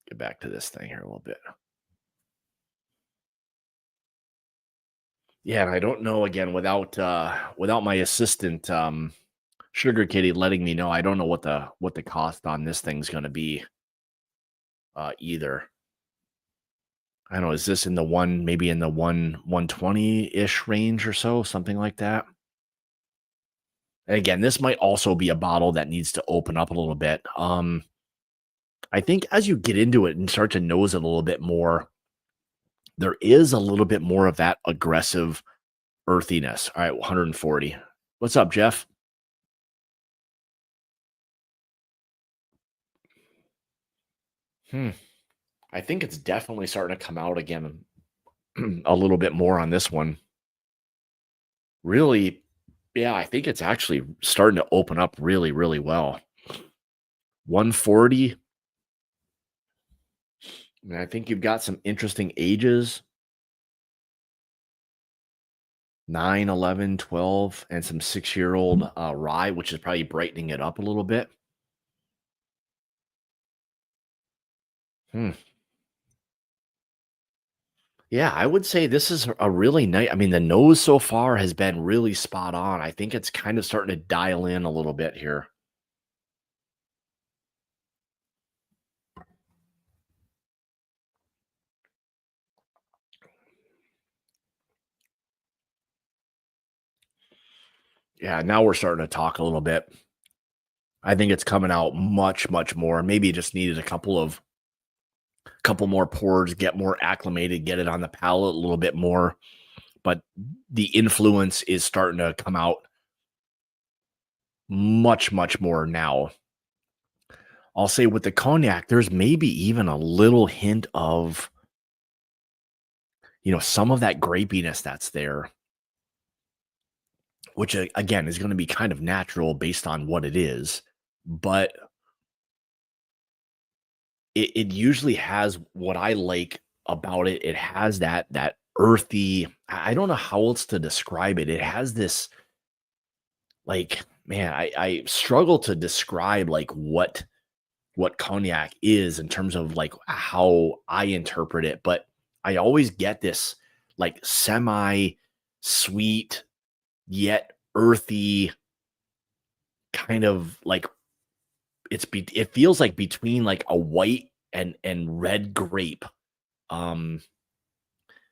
get back to this thing here a little bit. Yeah, and I don't know again without my assistant Sugar Kitty letting me know. I don't know what the cost on this thing's gonna be either. I don't know, is this in the one maybe in the 120-ish range or so, something like that? And again, this might also be a bottle that needs to open up a little bit. I think as you get into it and start to nose it a little bit more, there is a little bit more of that aggressive earthiness. All right, 140. What's up, Jeff? Hmm. I think it's definitely starting to come out again a little bit more on this one. Really, yeah, I think it's actually starting to open up really, really well. 140. And I think you've got some interesting ages 9, 11, 12, and some 6-year-old rye, which is probably brightening it up a little bit. Hmm. Yeah, I would say this is a really nice. I mean, the nose so far has been really spot on. I think it's kind of starting to dial in a little bit here. Yeah, now we're starting to talk a little bit. I think it's coming out much, much more. Maybe it just needed a couple more pours, get more acclimated, get it on the palate a little bit more. But the influence is starting to come out much, much more now. I'll say with the cognac, there's maybe even a little hint of, some of that grapiness that's there, which again is going to be kind of natural based on what it is. But it usually has what I like about it. It has that earthy. I don't know how else to describe it. It has this like, man, I struggle to describe like what cognac is in terms of like how I interpret it, but I always get this like semi sweet yet earthy kind of like it feels like between like a white and red grape um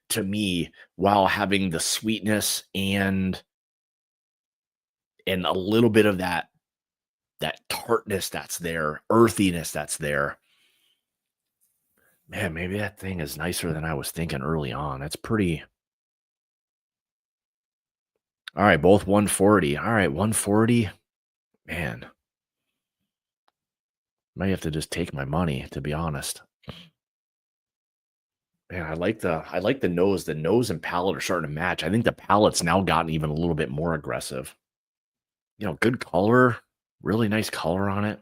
to me, while having the sweetness and a little bit of that tartness that's there, earthiness that's there. Man, maybe that thing is nicer than I was thinking early on. That's pretty. All right, both 140. All right, 140. Man, might have to just take my money, to be honest. Man, I like the nose. The nose and palate are starting to match. I think the palate's now gotten even a little bit more aggressive. Good color, really nice color on it.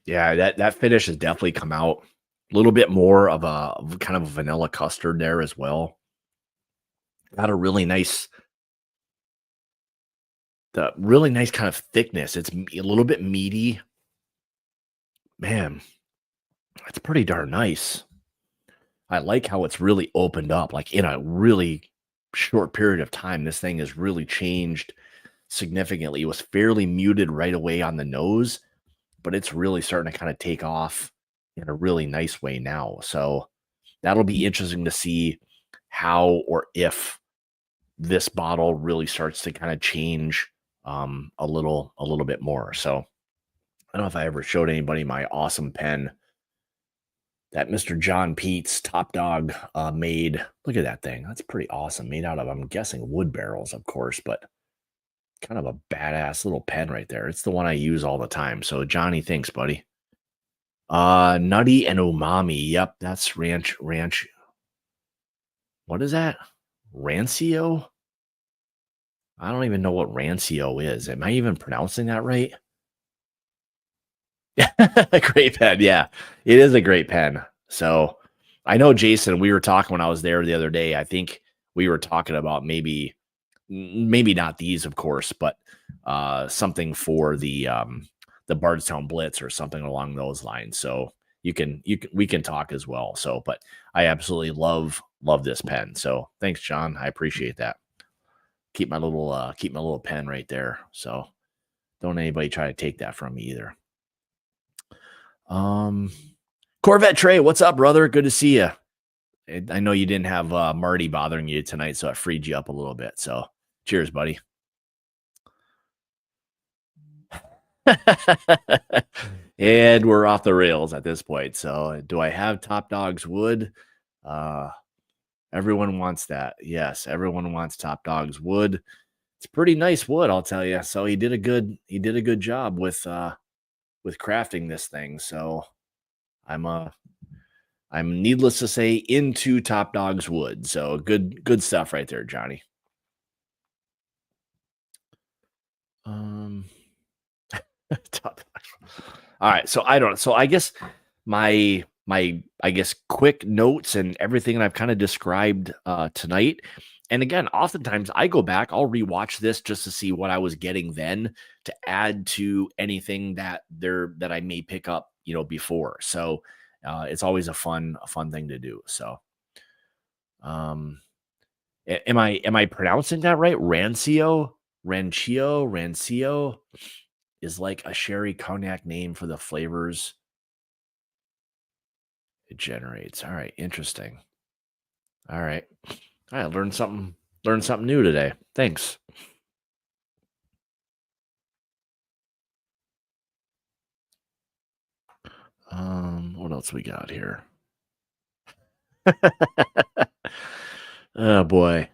Yeah, that finish has definitely come out. A little bit more of kind of a vanilla custard there as well. Got a really nice kind of thickness. It's a little bit meaty. Man, that's pretty darn nice. I like how it's really opened up, like, in a really short period of time. This thing has really changed significantly. It was fairly muted right away on the nose, but it's really starting to kinda take off in a really nice way now. So, that'll be interesting to see how or if this bottle really starts to kinda change, a little bit more. So, I don't know if I ever showed anybody my awesome pen that Mr. John Pete's Top Dog, made. Look at that thing. That's pretty awesome. Made out of, I'm guessing, wood barrels, of course, but kind of a badass little pen right there. It's the one I use all the time. So, Johnny, thanks, buddy. Nutty and umami. Yep, that's ranch. What is that? Rancio? I don't even know what rancio is. Am I even pronouncing that right? A great pen, yeah. It is a great pen. So, I know Jason, we were talking when I was there the other day. I think we were talking about maybe not these, of course, but, something for the Bardstown Blitz or something along those lines. So, you can we can talk as well. So, but I absolutely love this pen. So, thanks, John. I appreciate that. Keep my little pen right there. So, don't anybody try to take that from me either. Um, Corvette Trey, what's up, brother? Good to see you. I know you didn't have Marty bothering you tonight, so it freed you up a little bit. So, cheers, buddy. And we're off the rails at this point. So, do I have Top Dog's wood? Uh, everyone wants that. Yes, everyone wants Top Dog's wood. It's pretty nice wood, I'll tell you. So he did a good job with crafting this thing. So I'm I'm needless to say into Top Dog's wood. So good stuff right there, Johnny. Um Top All right, so I don't so I guess my I guess quick notes and everything that I've kind of described tonight. And again, oftentimes I go back, I'll rewatch this just to see what I was getting then to add to anything that I may pick up, before. So it's always a fun thing to do. So um am I pronouncing that right? Rancio is like a sherry cognac name for the flavors it generates. All right, interesting. All right. All right, learned something new today. Thanks. What else we got here? Oh boy.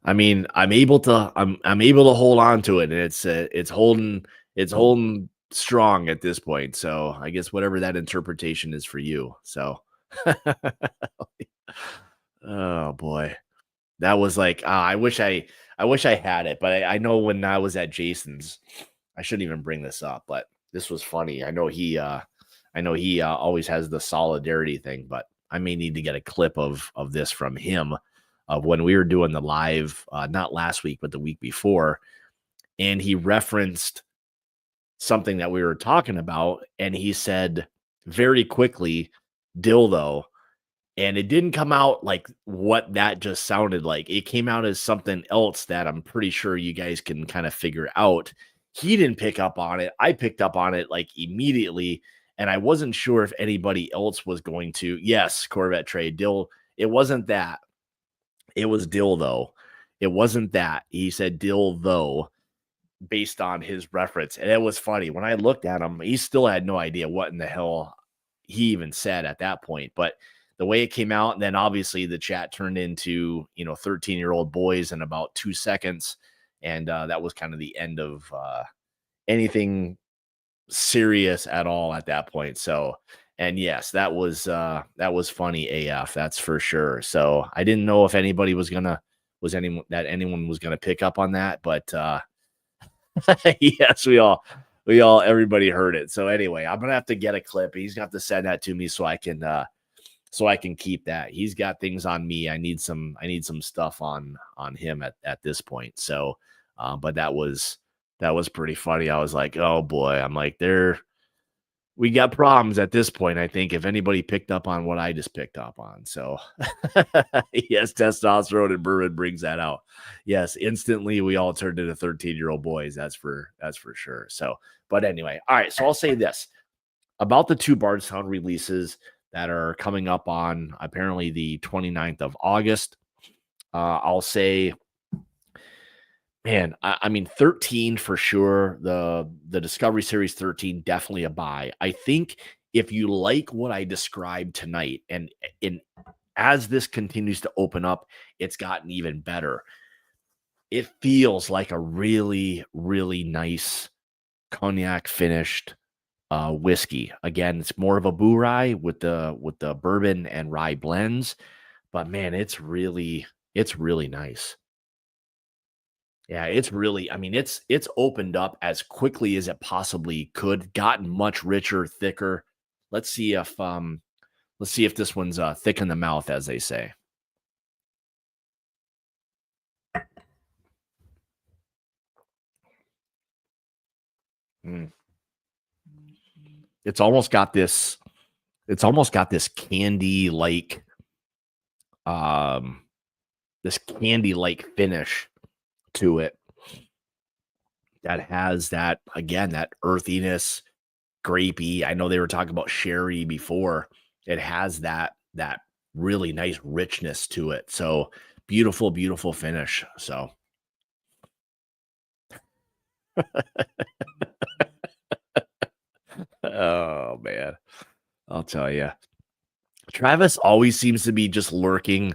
I mean, I'm able to hold on to it, and it's holding strong at this point. So I guess whatever that interpretation is for you. So oh boy. That was like, I wish I had it, but I know when I was at Jason's, I shouldn't even bring this up, but this was funny. I know he always has the solidarity thing, but I may need to get a clip of this from him of when we were doing the live, not last week, but the week before, and he referenced something that we were talking about, and he said very quickly, dildo, and it didn't come out like what that just sounded like. It came out as something else that I'm pretty sure you guys can kind of figure out. He didn't pick up on it. I picked up on it like immediately, and I wasn't sure if anybody else was going to. Yes, Corvette trade dill. It wasn't that. It was dill though. It wasn't that. He said dill though based on his reference. And it was funny. When I looked at him, he still had no idea what in the hell he even said at that point. But the way it came out, and then obviously the chat turned into, 13-year-old boys in about 2 seconds. And that was kind of the end of anything serious at all at that point. So, and yes, that was funny AF, that's for sure. So I didn't know if anybody anyone was gonna pick up on that, but yes, everybody heard it. So anyway, I'm gonna have to get a clip. He's got to send that to me so I can keep that. He's got things on me. I need some stuff on him at this point. So, but that was pretty funny. I was like, oh boy, I'm like, we got problems at this point. I think if anybody picked up on what I just picked up on. So yes, testosterone and bourbon brings that out. Yes, instantly we all turned into 13-year-old boys. That's for sure. So, but anyway, all right. So I'll say this about the two Bardstown releases that are coming up on apparently the 29th of August. I'll say, man, I mean 13 for sure. The Discovery Series 13 definitely a buy. I think if you like what I described tonight, and in as this continues to open up, it's gotten even better. It feels like a really, really nice cognac finished whiskey. Again, it's more of a boo rye with the bourbon and rye blends, but man, it's really nice. Yeah, it's really, I mean, it's opened up as quickly as it possibly could, gotten much richer, thicker. Let's see if let's see if this one's thick in the mouth, as they say. Mm. It's almost got this, it's almost got candy like um this candy like finish to it that has that again, that earthiness, grapey. I know they were talking about sherry before. It has that really nice richness to it. So beautiful, beautiful finish. So oh man, I'll tell you. Travis always seems to be just lurking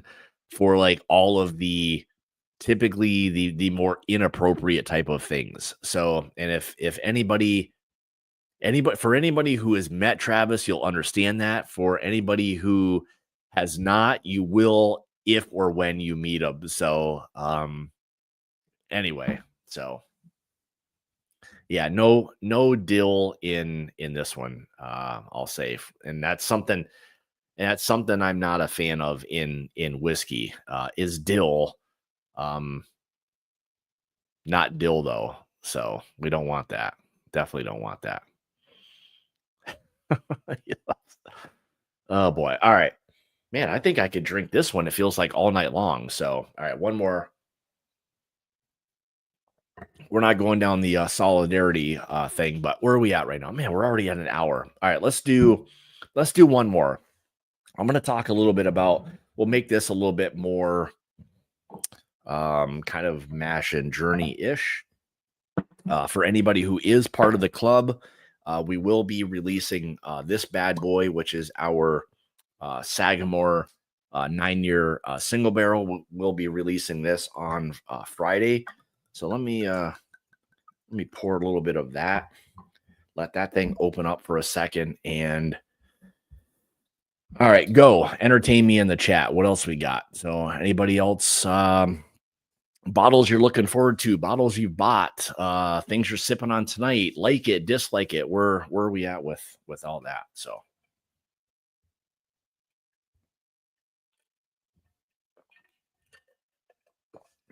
for like all of the typically the more inappropriate type of things. So, and if anybody for anybody who has met Travis, you'll understand that. For anybody who has not, you will if or when you meet him. So, anyway, so yeah, no dill in this one. I'll say, and that's something I'm not a fan of in whiskey. Is dill, um, not dill though. So we don't want that. Definitely don't want that. Yeah. Oh boy. All right. Man, I think I could drink this one. It feels like all night long. So, all right, one more. We're not going down the solidarity thing, but where are we at right now? Man, we're already at an hour. All right, let's do one more. I'm going to talk a little bit about. We'll make this a little bit more kind of mash and journey ish. For anybody who is part of the club, we will be releasing this bad boy, which is our Sagamore 9-year single barrel. We'll be releasing this on Friday. So let me pour a little bit of that. Let that thing open up for a second. And all right, go entertain me in the chat. What else we got? So anybody else? Bottles you're looking forward to, bottles you've bought, things you're sipping on tonight, like it, dislike it. Where are we at with all that? So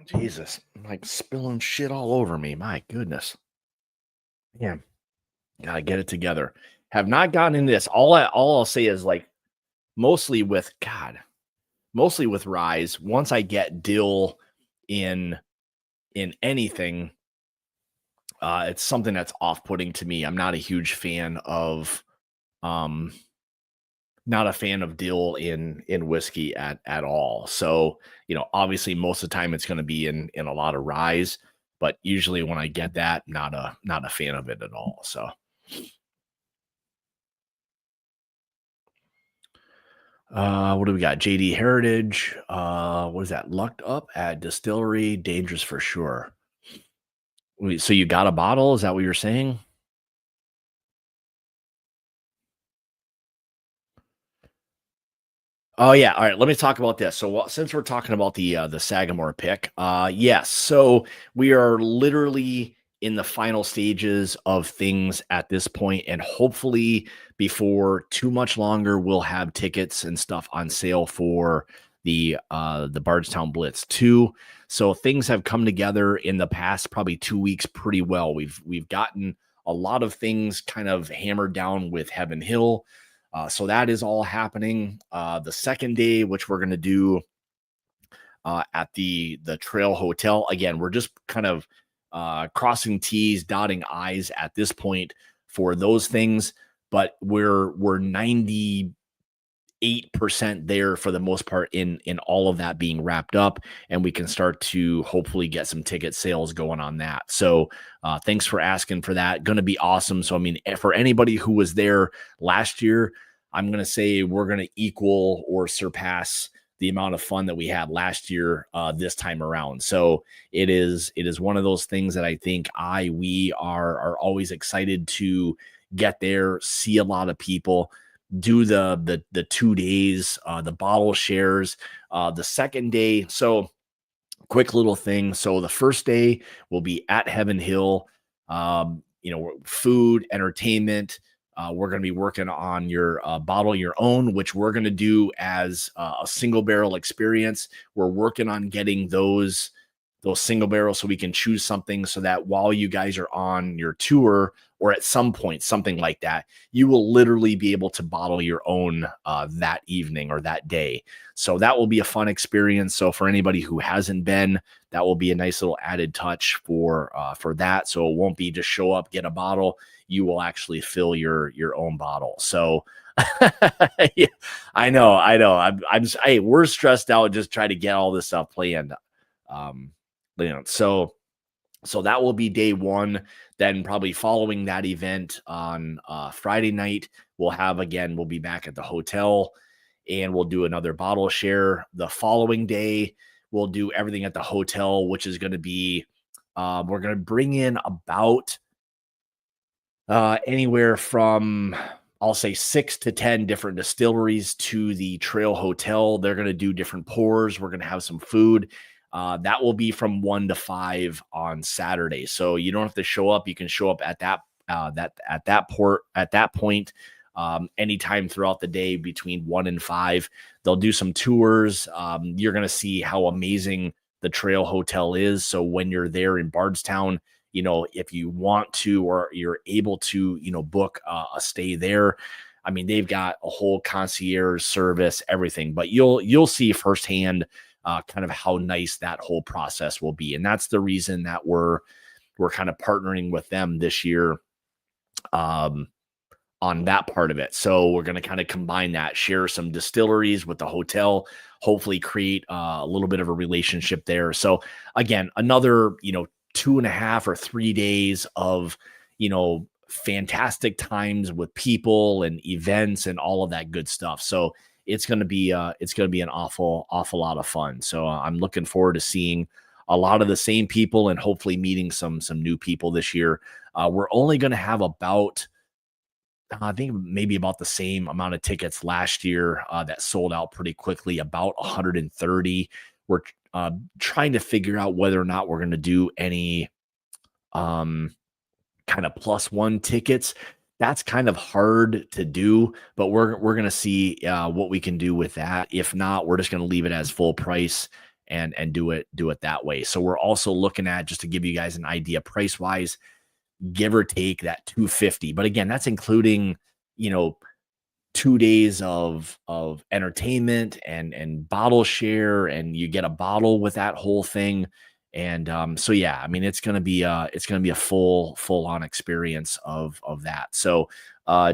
Jesus, I'm like spilling shit all over me. My goodness. Yeah, gotta get it together. Have not gotten into this. All I'll say is like mostly with God, mostly with Rise. Once I get dill in anything, it's something that's off-putting to me. I'm not a huge fan of um not a fan of dill in whiskey at all. So, obviously most of the time it's going to be in a lot of Rise, but usually when I get that, not a fan of it at all. So, what do we got? JD Heritage. What is that? Lucked up at distillery, dangerous for sure. So you got a bottle? Is that what you're saying? Oh yeah. All right. Let me talk about this. So since we're talking about the Sagamore pick, yes. So we are literally in the final stages of things at this point, and hopefully before too much longer, we'll have tickets and stuff on sale for the Bardstown Blitz 2. So things have come together in the past probably 2 weeks pretty well. We've gotten a lot of things kind of hammered down with Heaven Hill. So that is all happening. The second day, which we're going to do at the Trail Hotel. Again, we're just kind of crossing T's, dotting I's at this point for those things, but we're 98% there for the most part in all of that being wrapped up, and we can start to hopefully get some ticket sales going on that. So thanks for asking for that. Going to be awesome. So I mean, for anybody who was there last year, I'm going to say we're going to equal or surpass the amount of fun that we had last year this time around. So it is one of those things that I think we are always excited to get there, see a lot of people, do the 2 days, the bottle shares, the second day. So quick little thing. So the first day will be at Heaven Hill, food, entertainment. We're going to be working on your bottle your own, which we're going to do as a single barrel experience. We're working on getting those single barrels so we can choose something so that while you guys are on your tour or at some point, something like that, you will literally be able to bottle your own that evening or that day. So that will be a fun experience. So for anybody who hasn't been, that will be a nice little added touch for that. So it won't be just show up, get a bottle. You will actually fill your own bottle. So yeah, I know. Hey, we're stressed out just trying to get all this stuff planned. So that will be day one. Then probably following that event on Friday night, we'll be back at the hotel and we'll do another bottle share. The following day, we'll do everything at the hotel, which is going to be, we're going to bring in about anywhere from, I'll say 6 to 10 different distilleries to the Trail Hotel. They're going to do different pours. We're going to have some food. That will be from 1 to 5 on Saturday. So you don't have to show up. You can show up at that point anytime throughout the day between 1 and 5. They'll do some tours. You're going to see how amazing the Trail Hotel is. So when you're there in Bardstown, if you want to or you're able to, book a stay there. I mean, they've got a whole concierge service, everything, but you'll see firsthand kind of how nice that whole process will be. And that's the reason that we're kind of partnering with them this year on that part of it. So we're going to kind of combine that, share some distilleries with the hotel, hopefully create a little bit of a relationship there. So again, another, 2.5 or 3 days of, fantastic times with people and events and all of that good stuff. So it's going to be an awful lot of fun. So I'm looking forward to seeing a lot of the same people and hopefully meeting some new people this year. We're only going to have about, I think maybe about the same amount of tickets last year that sold out pretty quickly, about 130. We're trying to figure out whether or not we're going to do any kind of +1 tickets. That's kind of hard to do, but we're going to see what we can do with that. If not, we're just going to leave it as full price and do it that way. So we're also looking at, just to give you guys an idea price wise, give or take that $250. But again, that's including, 2 days of entertainment and bottle share, and you get a bottle with that whole thing. And so yeah, I mean, it's gonna be a full on experience of that. So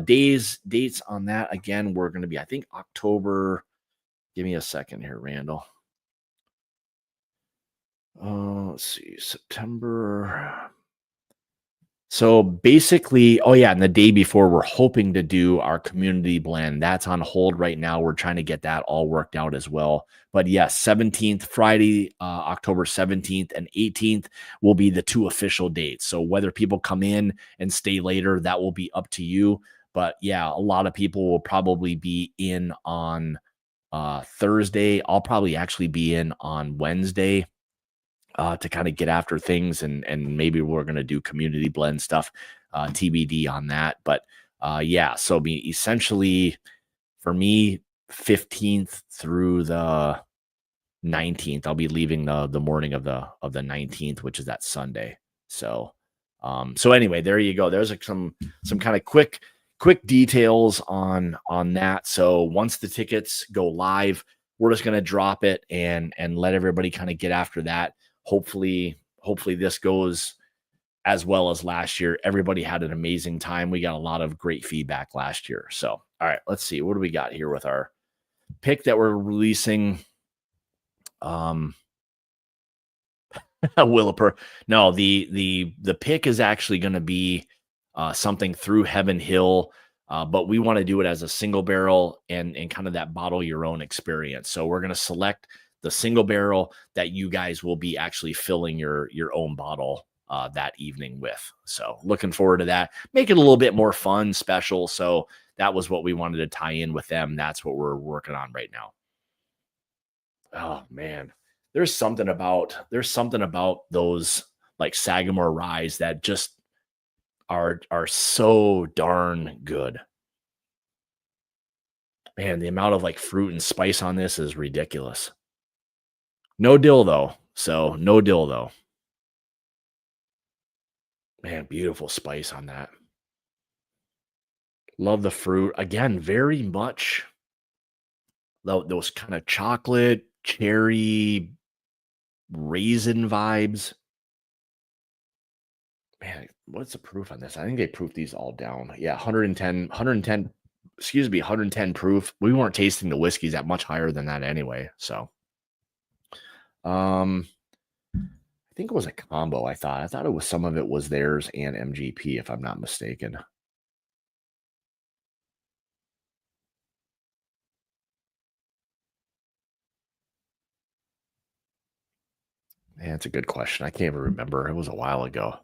dates on that, again, we're gonna be, I think, October. Give me a second here, Randall. Let's see, September. So basically, oh yeah, and the day before, we're hoping to do our community blend. That's on hold right now. We're trying to get that all worked out as well. But yes, 17th, Friday, October 17th and 18th will be the 2 official dates. So whether people come in and stay later, that will be up to you. But yeah, a lot of people will probably be in on Thursday. I'll probably actually be in on Wednesday. to kind of get after things, and maybe we're going to do community blend stuff, TBD on that. But yeah, so be essentially for me, 15th through the 19th. I'll be leaving the morning of the 19th, which is that Sunday. So so anyway, there you go. There's like some kind of quick details on that. So once the tickets go live, we're just going to drop it and let everybody kind of get after that. Hopefully this goes as well as last year. Everybody had an amazing time. We got a lot of great feedback last year. So all right, let's see. What do we got here with our pick that we're releasing? Um Williper. No, the pick is actually going to be something through Heaven Hill, but we want to do it as a single barrel and kind of that bottle your own experience. So we're going to select the single barrel that you guys will be actually filling your own bottle that evening with. So looking forward to that. Make it a little bit more fun, special. So that was what we wanted to tie in with them. That's what we're working on right now. Oh man, there's something about those like Sagamore ryes that just are so darn good. Man, the amount of like fruit and spice on this is ridiculous. No dill though. So no dill though. Man, beautiful spice on that. Love the fruit. Again, very much those kind of chocolate, cherry, raisin vibes. Man, what's the proof on this? I think they proofed these all down. Yeah, 110, excuse me, 110 proof. We weren't tasting the whiskeys that much higher than that anyway. So, um, I think it was a combo. I thought it was some of it was theirs and MGP, if I'm not mistaken. Man, it's a good question. I can't even remember. It was a while ago.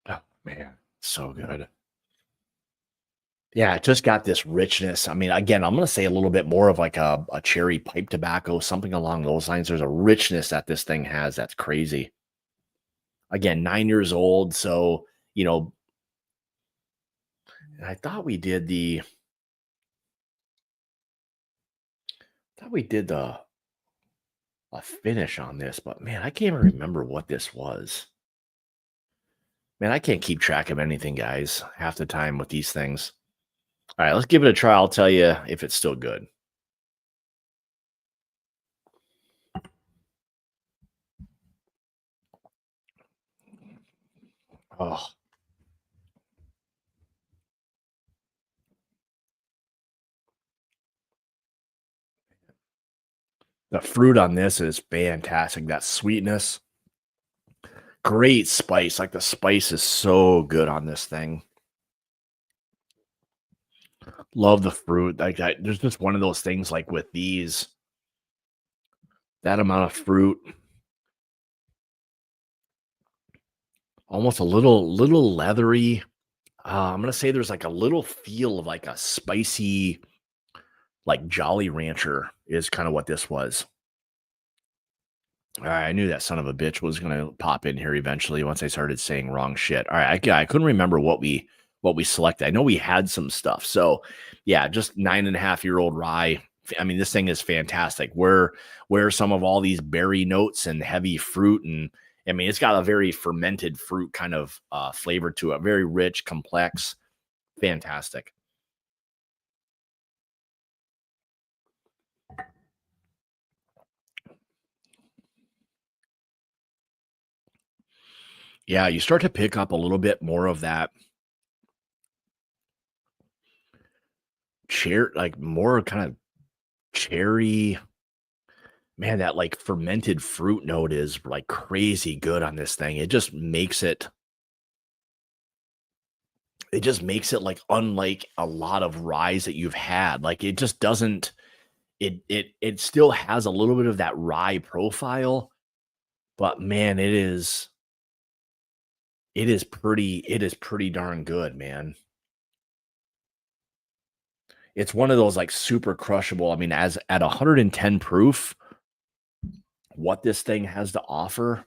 Oh, man, so good. Yeah, it just got this richness. I mean, again, I'm gonna say a little bit more of like a cherry pipe tobacco, something along those lines. There's a richness that this thing has that's crazy. Again, 9 years old, so, you know, and I thought we did the a finish on this, but man, I can't even remember what this was. Man, I can't keep track of anything, guys, half the time with these things. All right, let's give it a try. I'll tell you if it's still good. Oh, the fruit on this is fantastic. That sweetness, great spice. Like the spice is so good on this thing. Love the fruit. Like there's just one of those things like with these, that amount of fruit, almost a little leathery. I'm gonna say there's like a little feel of like a spicy, like Jolly Rancher is kind of what this was. All right, I knew that son of a bitch was gonna pop in here eventually once I started saying wrong shit. All right, yeah, I couldn't remember what we selected. I know we had some stuff. So yeah, just 9.5-year-old rye. I mean, this thing is fantastic. Where some of all these berry notes and heavy fruit, and I mean, it's got a very fermented fruit kind of flavor to it. Very rich, complex, fantastic. Yeah, you start to pick up a little bit more of that like more kind of cherry. Man, that like fermented fruit note is like crazy good on this thing. It just makes it like unlike a lot of ryes that you've had. Like it just doesn't it still has a little bit of that rye profile, but man, it is pretty darn good, man. It's one of those like super crushable. I mean, as at 110 proof, what this thing has to offer.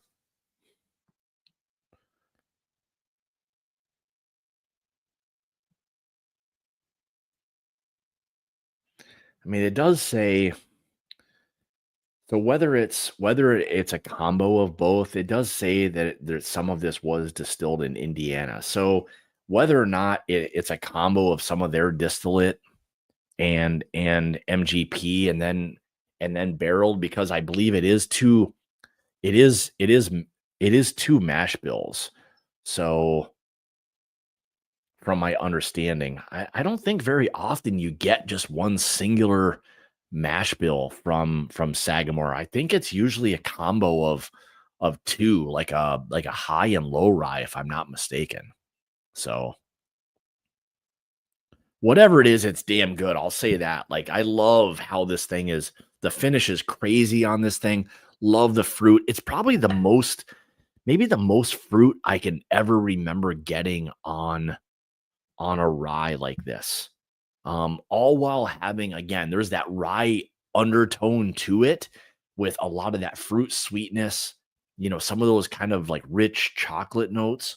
I mean, it does say so whether it's a combo of both, it does say that some of this was distilled in Indiana. So whether or not it's a combo of some of their distillate and MGP and then barreled, because I believe it is it is it is two mash bills. So from my understanding, I don't think very often you get just one singular mash bill from Sagamore. I think it's usually a combo of two, like a high and low rye, if I'm not mistaken. So whatever it is, it's damn good. I'll say that. Like, I love how this thing is. The finish is crazy on this thing. Love the fruit. It's probably maybe the most fruit I can ever remember getting on a rye like this. All while having, again, there's that rye undertone to it with a lot of that fruit sweetness, some of those kind of like rich chocolate notes.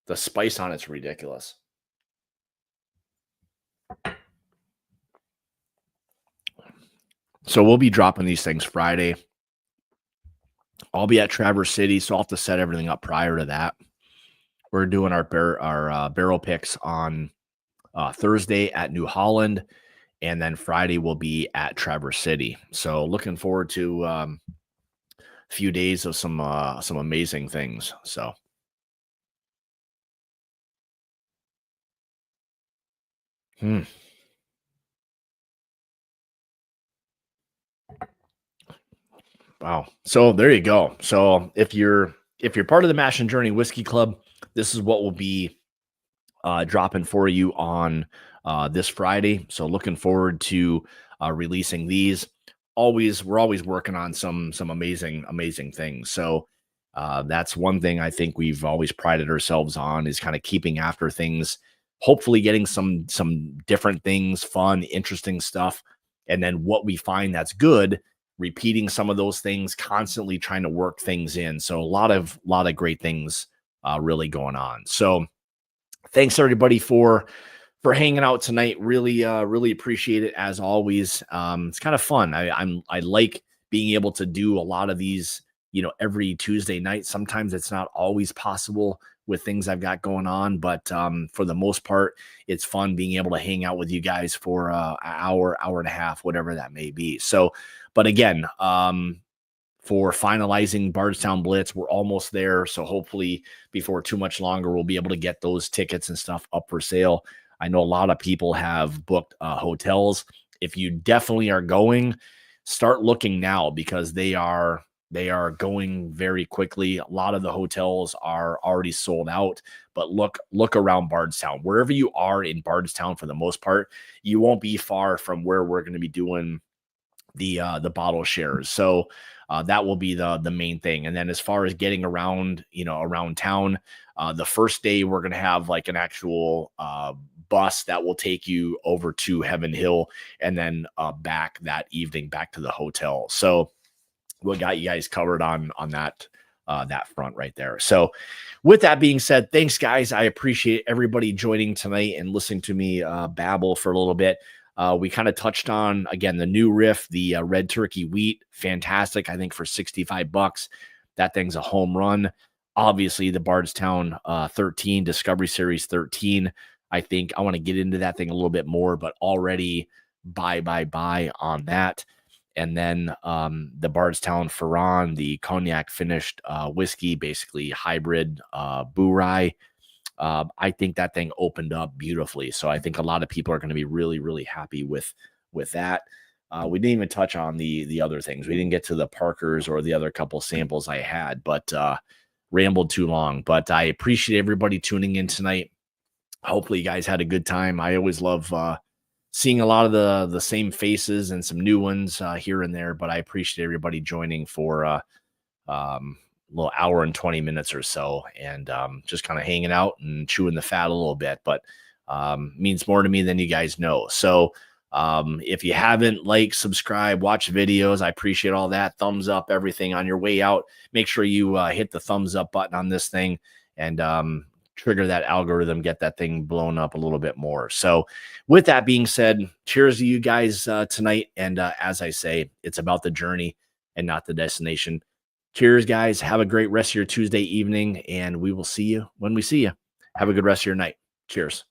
The spice on it's ridiculous. So we'll be dropping these things Friday. I'll be at Traverse City, so I'll have to set everything up prior to that. We're doing our barrel picks on Thursday at New Holland, and then Friday will be at Traverse City. So looking forward to a few days of some amazing things. So hmm, wow. So there you go. So if you're part of the Mash and Journey Whiskey Club, this is what will be dropping for you on this Friday. So looking forward to releasing these. We're always working on some amazing things. So that's one thing I think we've always prided ourselves on, is kind of keeping after things, hopefully getting some different things, fun, interesting stuff, and then what we find that's good, repeating some of those things, constantly trying to work things in. So a lot of great things really going on. So thanks everybody for hanging out tonight. Really appreciate it as always. It's kind of fun. I like being able to do a lot of these, every Tuesday night. Sometimes it's not always possible with things I've got going on, but for the most part, it's fun being able to hang out with you guys for an hour and a half, whatever that may be. So, but again, for finalizing Bardstown Blitz, we're almost there. So hopefully before too much longer, we'll be able to get those tickets and stuff up for sale. I know a lot of people have booked hotels. If you definitely are going, start looking now, because they are going very quickly. A lot of the hotels are already sold out, but look around Bardstown. Wherever you are in Bardstown, for the most part, you won't be far from where we're going to be doing the bottle shares. So that will be the main thing. And then as far as getting around, around town, the first day we're gonna have like an actual bus that will take you over to Heaven Hill, and then back that evening back to the hotel. So we got you guys covered on that front right there. So with that being said, thanks guys. I appreciate everybody joining tonight and listening to me babble for a little bit. We kind of touched on, again, the new riff, the red turkey wheat. Fantastic. I think for $65, that thing's a home run. Obviously the Bardstown 13 Discovery Series 13. I think I want to get into that thing a little bit more, but already buy on that. And then the Bardstown Ferran, the cognac finished whiskey, basically hybrid Boo Rye. I think that thing opened up beautifully. So I think a lot of people are going to be really happy with that. We didn't even touch on the other things. We didn't get to the Parkers or the other couple samples I had, but rambled too long. But I appreciate everybody tuning in tonight. Hopefully you guys had a good time. I always love seeing a lot of the same faces and some new ones here and there, but I appreciate everybody joining for little hour and 20 minutes or so, and just kind of hanging out and chewing the fat a little bit. But Means more to me than you guys know. So if you haven't, like, subscribe, watch videos, I appreciate all that. Thumbs up, everything on your way out. Make sure you hit the thumbs up button on this thing and trigger that algorithm, get that thing blown up a little bit more. So with that being said, cheers to you guys tonight. And as I say, it's about the journey and not the destination. Cheers, guys. Have a great rest of your Tuesday evening, and we will see you when we see you. Have a good rest of your night. Cheers.